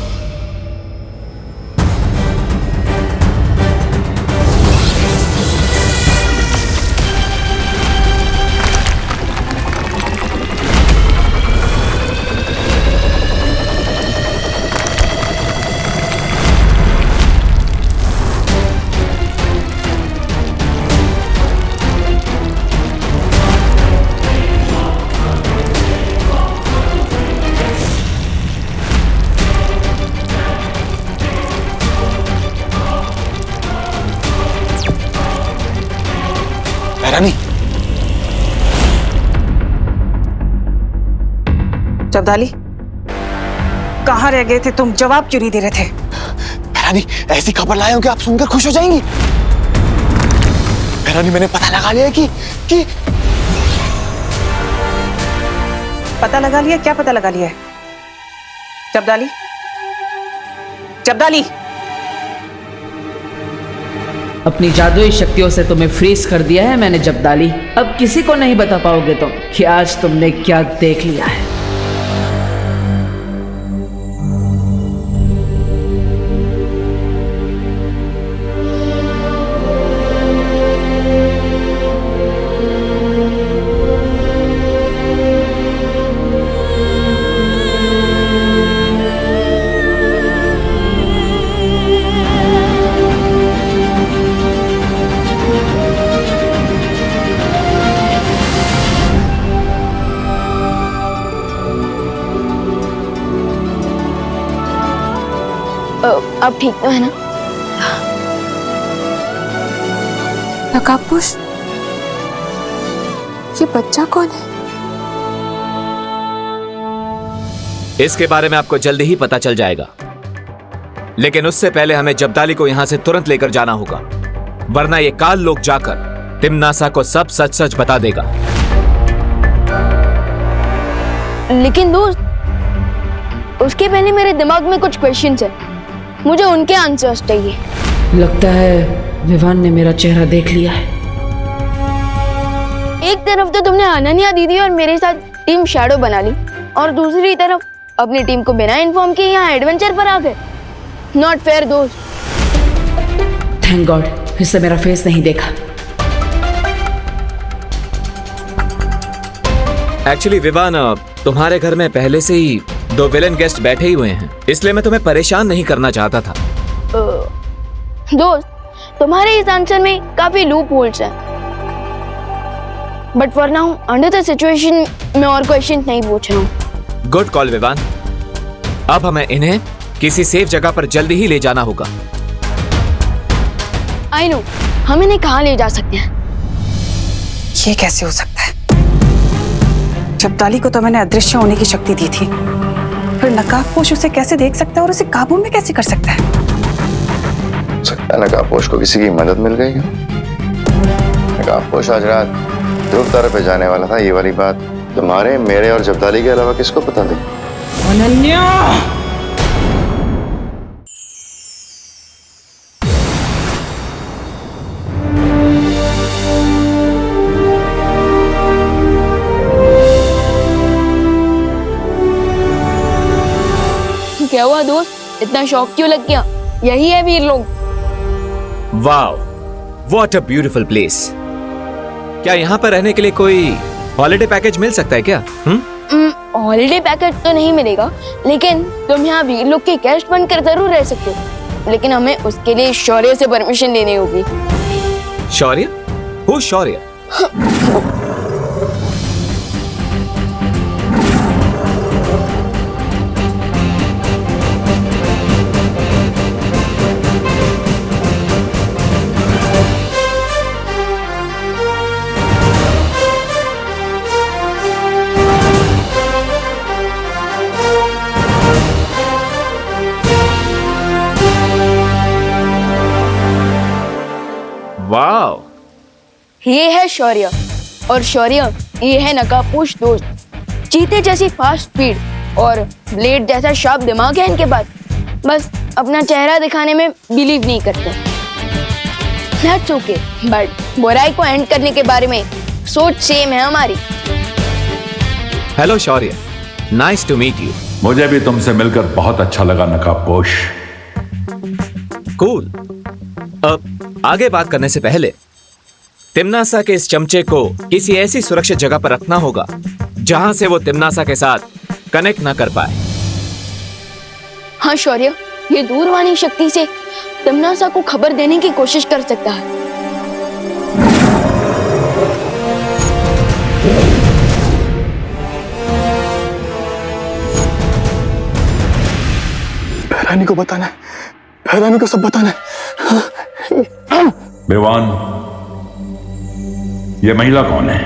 जब्दाली, कहाँ रह गए थे तुम? जवाब क्यों नहीं दे रहे थे? भैरानी, ऐसी खबर लाए हो कि आप सुनकर खुश हो जाएंगी। भैरानी, मैंने पता लगा लिया कि पता लगा लिया? क्या पता लगा लिया है? जब्दाली, जब्दाली, अपनी जादुई शक्तियों से तुम्हें फ्रीज कर दिया है मैंने जब्दाली। अब किसी को नहीं बता पाओगे तुम कि आज तुमने क्या देख लिया है। आप ठीक तो है ना? नकाबपोश, ये बच्चा कौन है? इसके बारे में आपको जल्दी ही पता चल जाएगा, लेकिन उससे पहले हमें जब्दाली को यहां से तुरंत लेकर जाना होगा, वरना ये काल लोग जाकर तिम्नासा को सब सच सच बता देगा। लेकिन दोस्त, उसके पहले मेरे दिमाग में कुछ क्वेश्चंस है, मुझे उनके आंसर्स चाहिए। लगता है विवान ने मेरा चेहरा देख लिया है। एक तरफ तो तुमने अनन्या दीदी और मेरे साथ टीम शैडो बना ली, और दूसरी तरफ अपनी टीम को बिना इन्फॉर्म किए यहाँ एडवेंचर पर आ गए। नॉट फेयर दोस्त। थैंक गॉड इससे मेरा फेस नहीं देखा। एक्चुअली विवान, तुम्हारे घर में पहले से ही 2 विलन गेस्ट बैठे ही हुए हैं, इसलिए मैं तुम्हें परेशान नहीं करना चाहता था। दोस्त, तुम्हारे इस आंसर में काफी लूप होल्स हैं, but for now under the situation मैं और क्वेश्चन नहीं पूछ रहा हूँ। Good call Vivaan. अब हमें इन्हें किसी सेफ जगह पर जल्दी ही ले जाना होगा। आई नो, हम इन्हें कहाँ ले जा सकते हैं? ये कैसे हो सकता है? जब्दाली को तो मैंने अदृश्य होने की शक्ति दी थी, फिर नकाबपोश उसे कैसे देख सकता है और उसे काबू में कैसे कर सकता है? सकता है नकाबपोश को किसी की मदद मिल गई है। नकाबपोश आज रात ध्रुव तारे पे जाने वाला था। ये वाली बात तुम्हारे, मेरे और जब्दाली के अलावा किसको पता थी? अनन्या! क्या हुआ दोस्त, इतना शौक क्यों लग गया? यही है वीर लोग। Wow, what a beautiful place. क्या यहाँ पर रहने के लिए कोई हॉलिडे पैकेज मिल सकता है क्या? हॉलिडे पैकेज तो नहीं मिलेगा, लेकिन तुम यहाँ वीर लोग के गेस्ट बनकर जरूर रह सकते हो, लेकिन हमें उसके लिए शौर्य से परमिशन लेनी होगी। शौर्य? Who Shaurya? वाओ, ये है शौर्य, और शौर्य ये है नकाबपोश दोस्त। चीते जैसी फास्ट स्पीड और ब्लेड जैसा शार्प दिमाग है इनके पास, बस अपना चेहरा दिखाने में बिलीव नहीं करते। That's okay, बट बुराई को एंड करने के बारे में सोच सेम है हमारी। Hello Shaurya, nice to meet you. मुझे भी तुमसे मिलकर बहुत अच्छा लगा नकाबपोश। कूल। अब आगे बात करने से पहले तिम्नासा के इस चमचे को किसी ऐसी सुरक्षित जगह पर रखना होगा जहां से वो तिम्नासा के साथ कनेक्ट ना कर पाए। हाँ शौर्य, ये दूरवाणी शक्ति से तिम्नासा को खबर देने की कोशिश कर सकता है। भैरानी को बताना है, भैरानी को सब बताना है। विवान, ये महिला कौन है?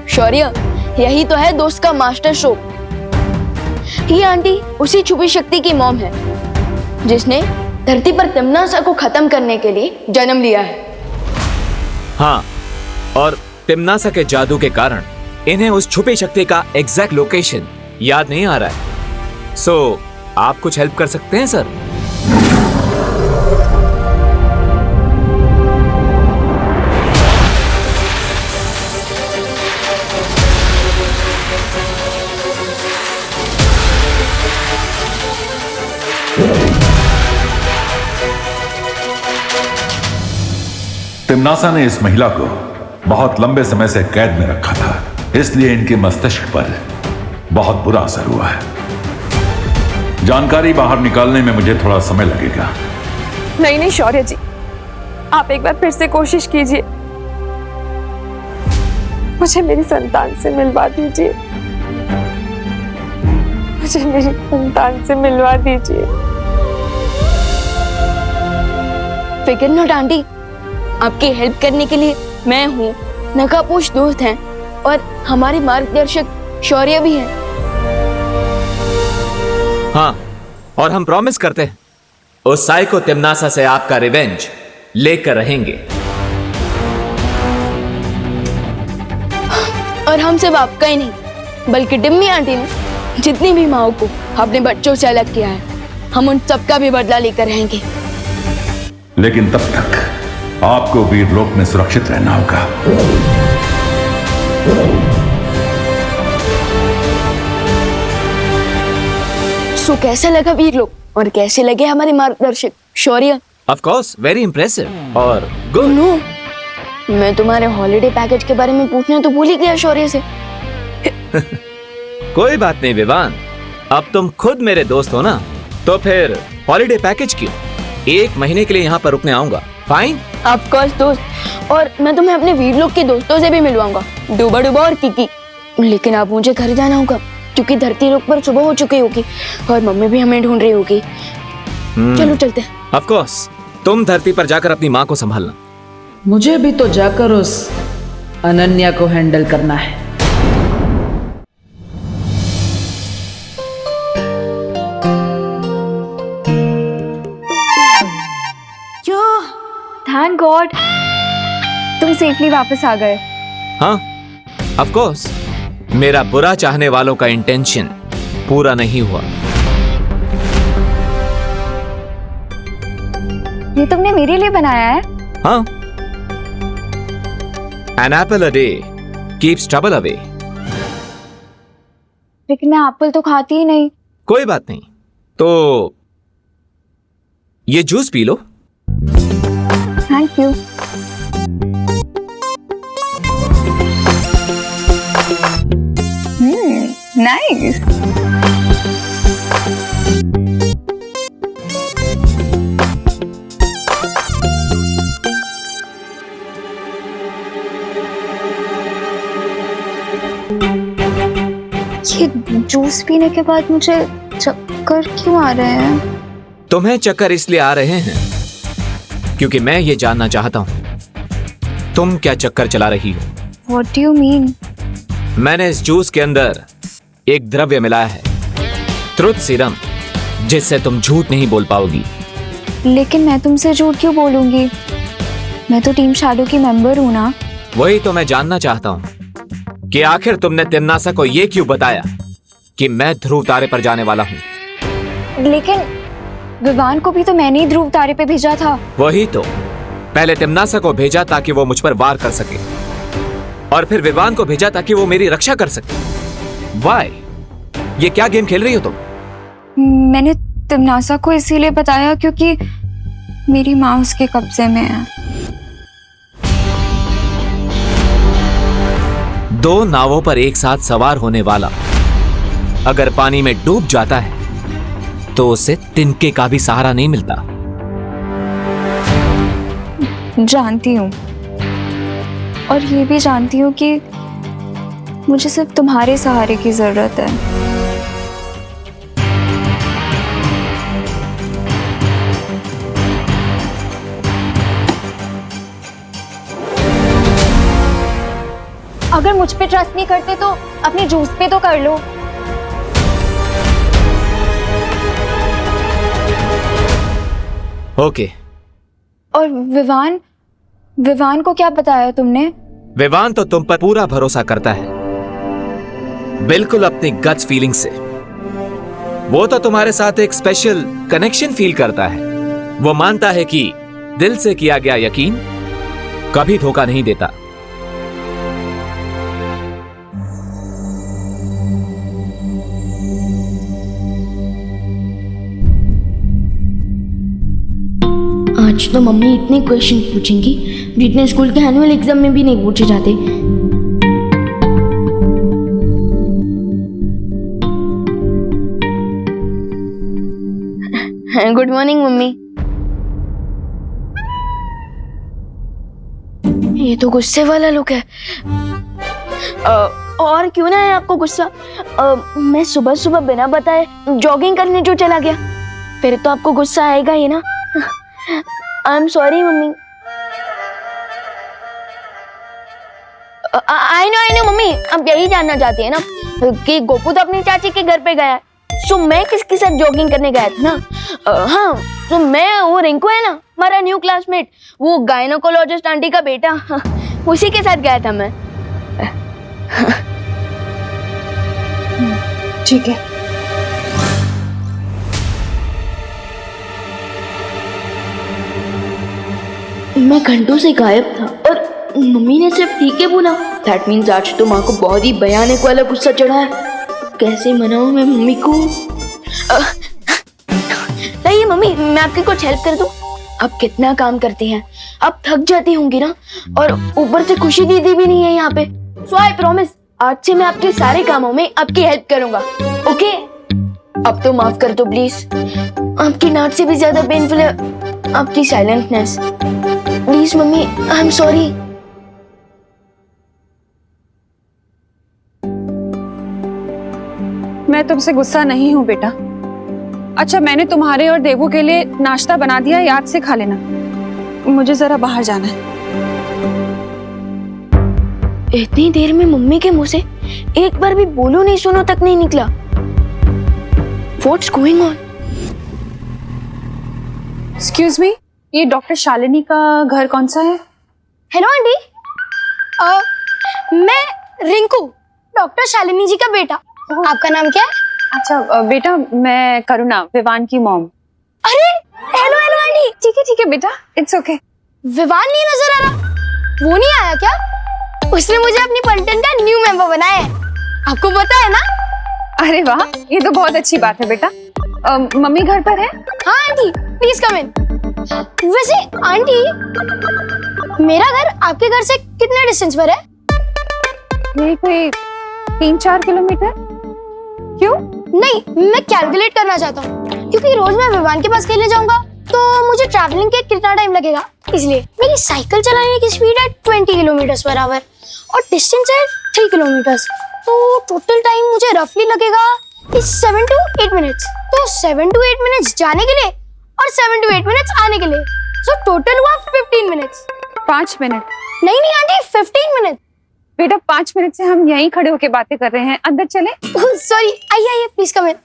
शौर्य, यही तो है दोस्त का मास्टर स्ट्रोक। ये आंटी उसी छुपी शक्ति की मॉम है जिसने धरती पर तिम्नासा को खत्म करने के लिए जन्म लिया है। हाँ, और तिम्नासा के जादू के कारण इन्हें उस छुपी शक्ति का एग्जैक्ट लोकेशन याद नहीं आ रहा है। सो आप कुछ हेल्प कर सकते हैं सर? तिम्नासा ने इस महिला को बहुत लंबे समय से कैद में रखा था, इसलिए इनके मस्तिष्क पर बहुत बुरा असर हुआ है। जानकारी बाहर निकालने में मुझे थोड़ा समय लगेगा। नहीं शौर्य जी, आप एक बार फिर से कोशिश कीजिए। मुझे मेरी संतान से मिलवा दीजिए। मुझे मेरी संतान से मिलवा दीजिए। फिक्र नॉट आंटी, आपकी हेल्प करने के लिए मैं हूँ, नकाबपोश दोस्त हैं और हमारी मार्गदर्शक शौर्य भी हैं। हाँ, और हम प्रॉमिस करते हैं उस साइको तिम्नासा से आपका रिवेंज लेकर रहेंगे। और हम सिर्फ आपका ही नहीं बल्कि डिम्मी आंटी ने जितनी भी माओ को अपने बच्चों से अलग किया है, हम उन सबका भी बदला लेकर रहेंगे। लेकिन तब तक आपको वीरलोक में सुरक्षित रहना होगा। सो कैसा लगा वीरलोक और कैसे लगे हमारे मार्गदर्शक शौर्य? ऑफ कोर्स वेरी इंप्रेसिव और गुड। नो, मैं तुम्हारे हॉलिडे पैकेज के बारे में पूछना तो भूल ही गया शौर्य से। कोई बात नहीं विवान, अब तुम खुद मेरे दोस्त हो ना, तो फिर हॉलिडे पैकेज क्यों? 1 महीने के लिए यहाँ पर रुकने आऊंगा। फाइन? ऑफ कोर्स दोस्त, और मैं तुम्हें अपने वीरलोक के दोस्तों से भी मिलवाऊंगा, डूबा डूबा और किकी। लेकिन अब मुझे घर जाना होगा क्योंकि धरती लोक पर सुबह हो चुकी होगी और मम्मी भी हमें ढूंढ रही होगी। चलो चलते हैं। ऑफ कोर्स, तुम धरती पर जाकर अपनी माँ को संभालना। मुझे भी तो जाकर उस अनन्या को हैंडल करना है। थैंक गॉड तुम सेफली वापस आ गए। हाँ, ऑफ कोर्स, मेरा बुरा चाहने वालों का इंटेंशन पूरा नहीं हुआ। ये तुमने मेरे लिए बनाया है? हाँ, An apple a day keeps trouble away. लेकिन मैं एप्पल तो खाती ही नहीं। कोई बात नहीं, तो ये juice P low. Thank you. Nice. ये जूस पीने के बाद मुझे चक्कर क्यों आ रहे हैं? तुम्हें चक्कर इसलिए आ रहे हैं क्योंकि मैं ये जानना चाहता हूं तुम क्या चक्कर चला रही हो। What do you mean? मैंने इस जूस के अंदर एक द्रव्य मिलाया है, ट्रुथ सीरम, जिससे तुम झूठ नहीं बोल पाओगी। लेकिन मैं तुमसे झूठ क्यों बोलूंगी? मैं तो टीम शैडो की मेंबर हूं ना। वही तो मैं जानना चाहता हूं कि आखिर तुमने तिम्नासा को ये क्यों बताया कि मैं ध्रुव तारे पर जाने वाला हूं। लेकिन विवान को भी तो मैंने ही ध्रुव तारे पे भेजा था। वही तो, पहले तिम्नासा को भेजा ताकि वो मुझ पर वार कर सके, और फिर विवान को भेजा ताकि वो मेरी रक्षा कर सके। वाई? ये क्या गेम खेल रही हो तुम? मैंने तिम्नासा को इसीलिए बताया क्योंकि मेरी माँ उसके कब्जे में है। 2 नावों पर एक साथ सवार होने वाला अगर पानी में डूब जाता है तो उसे तिनके का भी सहारा नहीं मिलता। जानती हूँ, और ये भी जानती हूँ कि मुझे सिर्फ तुम्हारे सहारे की जरूरत है। अगर मुझ पे ट्रस्ट नहीं करते तो अपने जूस पे तो कर लो। ओके। और विवान को क्या बताया तुमने? विवान तो तुम पर पूरा भरोसा करता है, बिल्कुल अपनी गट्स फीलिंग से। वो तो तुम्हारे साथ एक स्पेशल कनेक्शन फील करता है। वो मानता है कि दिल से किया गया यकीन कभी धोखा नहीं देता। आज तो मम्मी इतने क्वेश्चन पूछेंगी जितने स्कूल के एनुअल एग्जाम में भी नहीं पूछे जाते। Good morning mummy. ये तो गुस्से वाला लुक है। और क्यों ना है आपको गुस्सा? मैं सुबह सुबह बिना बताए जॉगिंग करने जो चला गया, फिर तो आपको गुस्सा आएगा ही ना। आई am sorry mummy. I know mummy, अब यही जानना चाहती है ना कि गोपू तो अपनी चाची के घर पे गया है, सो मैं किसके साथ जॉगिंग करने गया था ना। हाँ, तो मैं, वो रिंकू है ना हमारा न्यू क्लासमेट, वो गायनोकोलॉजिस्ट आंटी का बेटा, उसी के साथ गया था मैं। ठीक है। मैं घंटों से गायब था और मम्मी ने सिर्फ ठीक है बोला। दैट मीन्स आज तो माँ को बहुत ही भयानक वाला गुस्सा चढ़ा है। कैसे मनाऊं मैं मम्मी को? नहीं मम्मी, मैं आपकी कुछ हेल्प कर दूं? आप कितना काम करती हैं, आप थक जाती होंगी ना, और ऊपर से खुशी दीदी भी नहीं है यहाँ पे। सो आई प्रॉमिस, आज से मैं आपके सारे कामों में आपकी हेल्प करूंगा। ओके? अब तो माफ कर दो प्लीज। आपकी डांट से भी ज्यादा पेनफुल है आपकी silentness. Please mummy, I am sorry. मैं तुमसे गुस्सा नहीं हूँ बेटा। अच्छा, मैंने तुम्हारे और देवू के लिए नाश्ता बना दिया, याद से खा लेना। मुझे जरा बाहर जाना है। इतनी देर में मम्मी के मुंह से एक बार भी बोलो नहीं सुनो तक नहीं निकला। What's going on? Excuse me, ये डॉक्टर शालिनी का घर कौन सा है? हेलो आंटी, मैं रिंकू, डॉक्टर शालिनी जी का बेटा। आपका नाम क्या है? अच्छा बेटा, मैं करुणा, विवान की मॉम। अरे हेलो हेलो आंटी। ठीक है बेटा, इट्स ओके। विवान नहीं नजर आ रहा? वो नहीं आया क्या? उसने मुझे अपनी पलटन का न्यू मेंबर बनाया है, आपको पता है ना? अरे वाह, ये तो बहुत अच्छी बात है बेटा। मम्मी घर पर है? हाँ आंटी, प्लीज कम इन। वैसे आंटी, मेरा घर आपके घर से कितने डिस्टेंस पर है? ये कोई 3-4 किलोमीटर। क्यों? नहीं, मैं कैलकुलेट करना चाहता हूँ, क्योंकि रोज मैं विवान के पास खेलने जाऊंगा तो मुझे ट्रैवलिंग के कितना टाइम लगेगा, इसलिए मेरी साइकिल चलाने की स्पीड है 20 किलोमीटर पर आवर और डिस्टेंस है 3 किलोमीटर, तो टोटल टाइम मुझे रफली लगेगा 7 to 8 मिनट्स। तो 7 to 8 मिनट्स जाने के लिए और 7 to 8 मिनट्स आने के लिए, सो टोटल हुआ 15 मिनट्स। 5 मिनट? नहीं आंटी, 15 मिनट। बेटा 5 मिनट से हम यहीं खड़े होके बातें कर रहे हैं, अंदर चले? सॉरी, आइए प्लीज कम इन।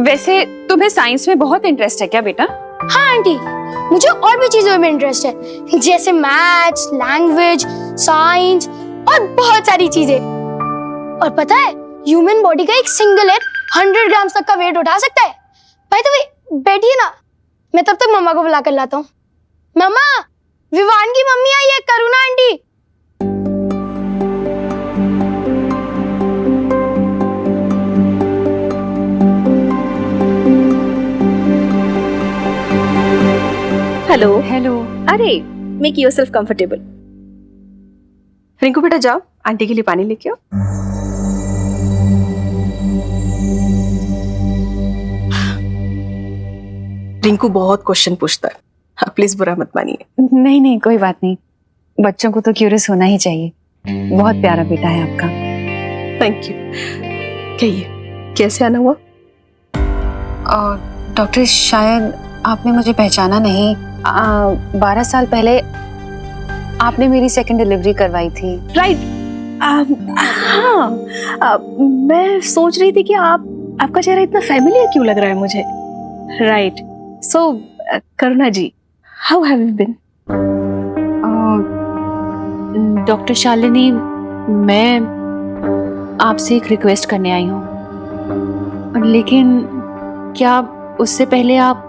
वैसे तुम्हें साइंस में बहुत इंटरेस्ट है क्या बेटा? हाँ आंटी, मुझे और भी चीजों में इंटरेस्ट है, जैसे मैथ्स, लैंग्वेज, साइंस और बहुत सारी चीजें। और पता है, ह्यूमन बॉडी का एक सिंगल एग 100 ग्राम तक का वेट उठा सकता है। बाय द वे, बैठिए ना, मैं तब तक मम्मा को बुला कर लाता हूँ। मम्मा, विवान की मम्मी आई है, करुणा आंटी। हेलो। हेलो। अरे, मेक योरसेल्फ कंफर्टेबल। रिंकू बेटा जाओ, आंटी के लिए पानी लेके आओ। रिंकू बहुत क्वेश्चन पूछता है, हाँ, प्लीज बुरा मत मानिए। नहीं, कोई बात नहीं, बच्चों को तो क्यूरियस होना ही चाहिए। बहुत प्यारा बेटा है आपका। Thank you. कहिए, कैसे आना हुआ? डॉक्टर, शायद आपने मुझे पहचाना नहीं। 12 साल पहले आपने मेरी सेकंड डिलीवरी करवाई थी। राइट। हाँ, मैं सोच रही थी कि आपका चेहरा इतना फैमिलियर क्यों लग रहा है मुझे। Right. So Karuna ji, how have you been? Doctor Shalini, मैं आपसे एक रिक्वेस्ट करने आई हूँ, लेकिन क्या उससे पहले आप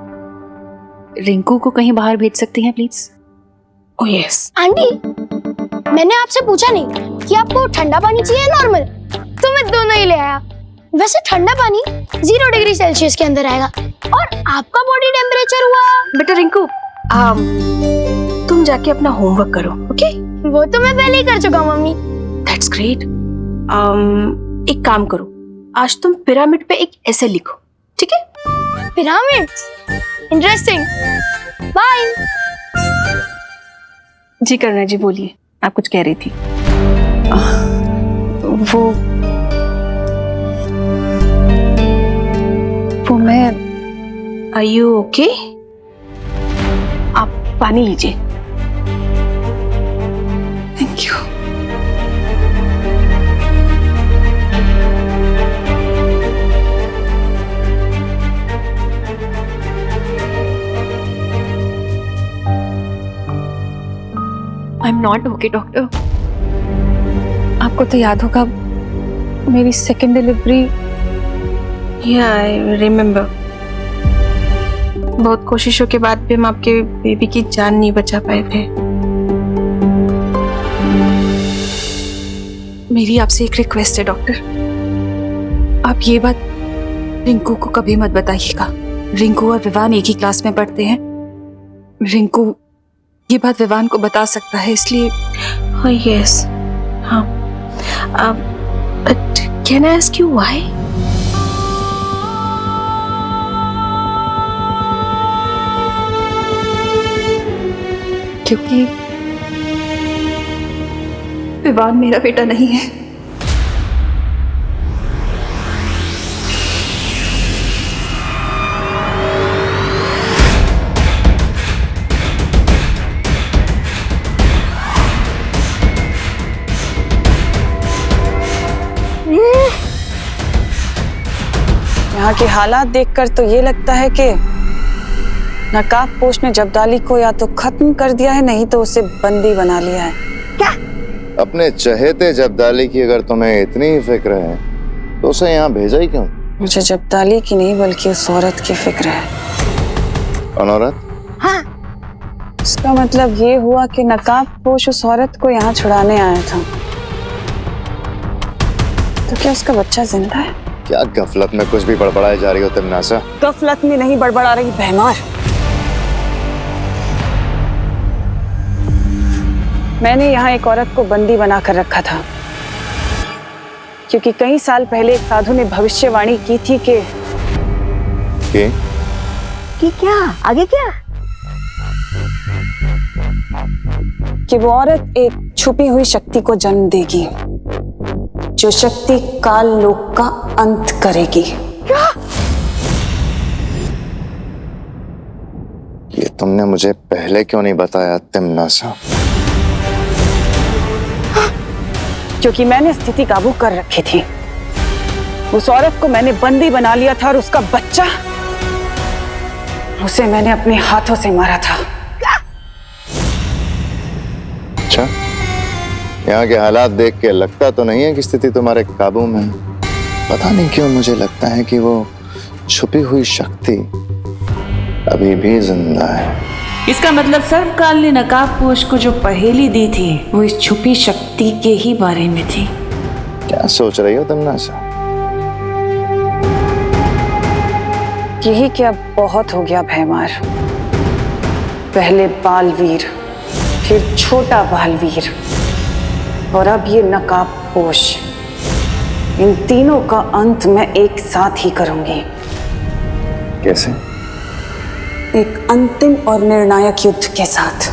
रिंकू को कहीं बाहर भेज सकती हैं प्लीज? Oh yes. आंटी, मैंने आपसे पूछा नहीं कि आपको ठंडा पानी चाहिए या नॉर्मल, तो मैं दोनों ही ले आया। वैसे ठंडा पानी 0 डिग्री सेल्सियस के अंदर आएगा और आपका बॉडी टेम्परेचर हुआ। बेटा रिंकू, तुम जाके अपना होमवर्क करो, ओके? वो तो मैं पहले ही कर चुका हूँ मम्मी। That's great. एक काम करो, आज तुम पिरामिड पे एक ऐसे लिखो, ठीक है? Pyramids, interesting. बाय। जी करुणा जी, बोलिए, आप कुछ कह रही थी। वो मैं। Are you okay? आप पानी लीजिए। Thank you. I am not okay doctor. आपको तो याद होगा मेरी सेकंड डिलीवरी। या आई रिमेम्बर। बहुत कोशिशों के बाद भी हम आपके बेबी की जान नहीं बचा पाए थे। मेरी आपसे एक रिक्वेस्ट है डॉक्टर, आप ये बात रिंकू को कभी मत बताइएगा। रिंकू और विवान एक ही क्लास में पढ़ते हैं। रिंकू ये बात विवान को बता सकता है, इसलिए। हाँ यस, हाँ। Can I ask you why? क्योंकि विवान मेरा बेटा नहीं है। यहाँ के हालात देखकर तो ये लगता है कि नकाबपोश ने जब्दाली को या तो खत्म कर दिया है, नहीं तो उसे बंदी बना लिया है। क्या? अपने चहेते जब्दाली की अगर तुम्हें इतनी ही फिक्र है तो उसे यहाँ भेजा ही क्यों? मुझे जब्दाली की नहीं बल्कि उस औरत की फिक्र है। कौन औरत? हाँ। उसका मतलब ये हुआ कि नकाबपोश उस औरत को यहाँ छुड़ाने आया था। तो क्या उसका बच्चा जिंदा है? क्या गफलत में कुछ भी बड़बड़ाए जा रही हो तिमनासा? गफलत में नहीं बड़बड़ा रही भैमार। मैंने यहाँ एक औरत को बंदी बनाकर रखा था क्योंकि कई साल पहले एक साधु ने भविष्यवाणी की थी कि क्या? आगे क्या? कि वो औरत एक छुपी हुई शक्ति को जन्म देगी, जो शक्ति काल लोक का अंत करेगी। क्या? ये तुमने मुझे पहले क्यों नहीं बताया तिमनासा? क्योंकि मैंने स्थिति काबू कर रखी थी। उस औरत को मैंने बंदी बना लिया था और उसका बच्चा, उसे मैंने अपने हाथों से मारा था। अच्छा, यहाँ के हालात देख के लगता तो नहीं है कि स्थिति तुम्हारे काबू में है। पता नहीं क्यों मुझे लगता है कि वो छुपी हुई शक्ति अभी भी जिंदा है। इसका मतलब सर्वकाल ने नकाबपोश को जो पहेली दी थी वो इस छुपी शक्ति के ही बारे में थी। क्या सोच रही हो तिमनासा? यही क्या बहुत हो गया भैमार। पहले बालवीर, फिर छोटा बालवीर और अब ये नकाबपोश। इन तीनों का अंत मैं एक साथ ही करूंगी। कैसे? एक अंतिम और निर्णायक युद्ध के साथ।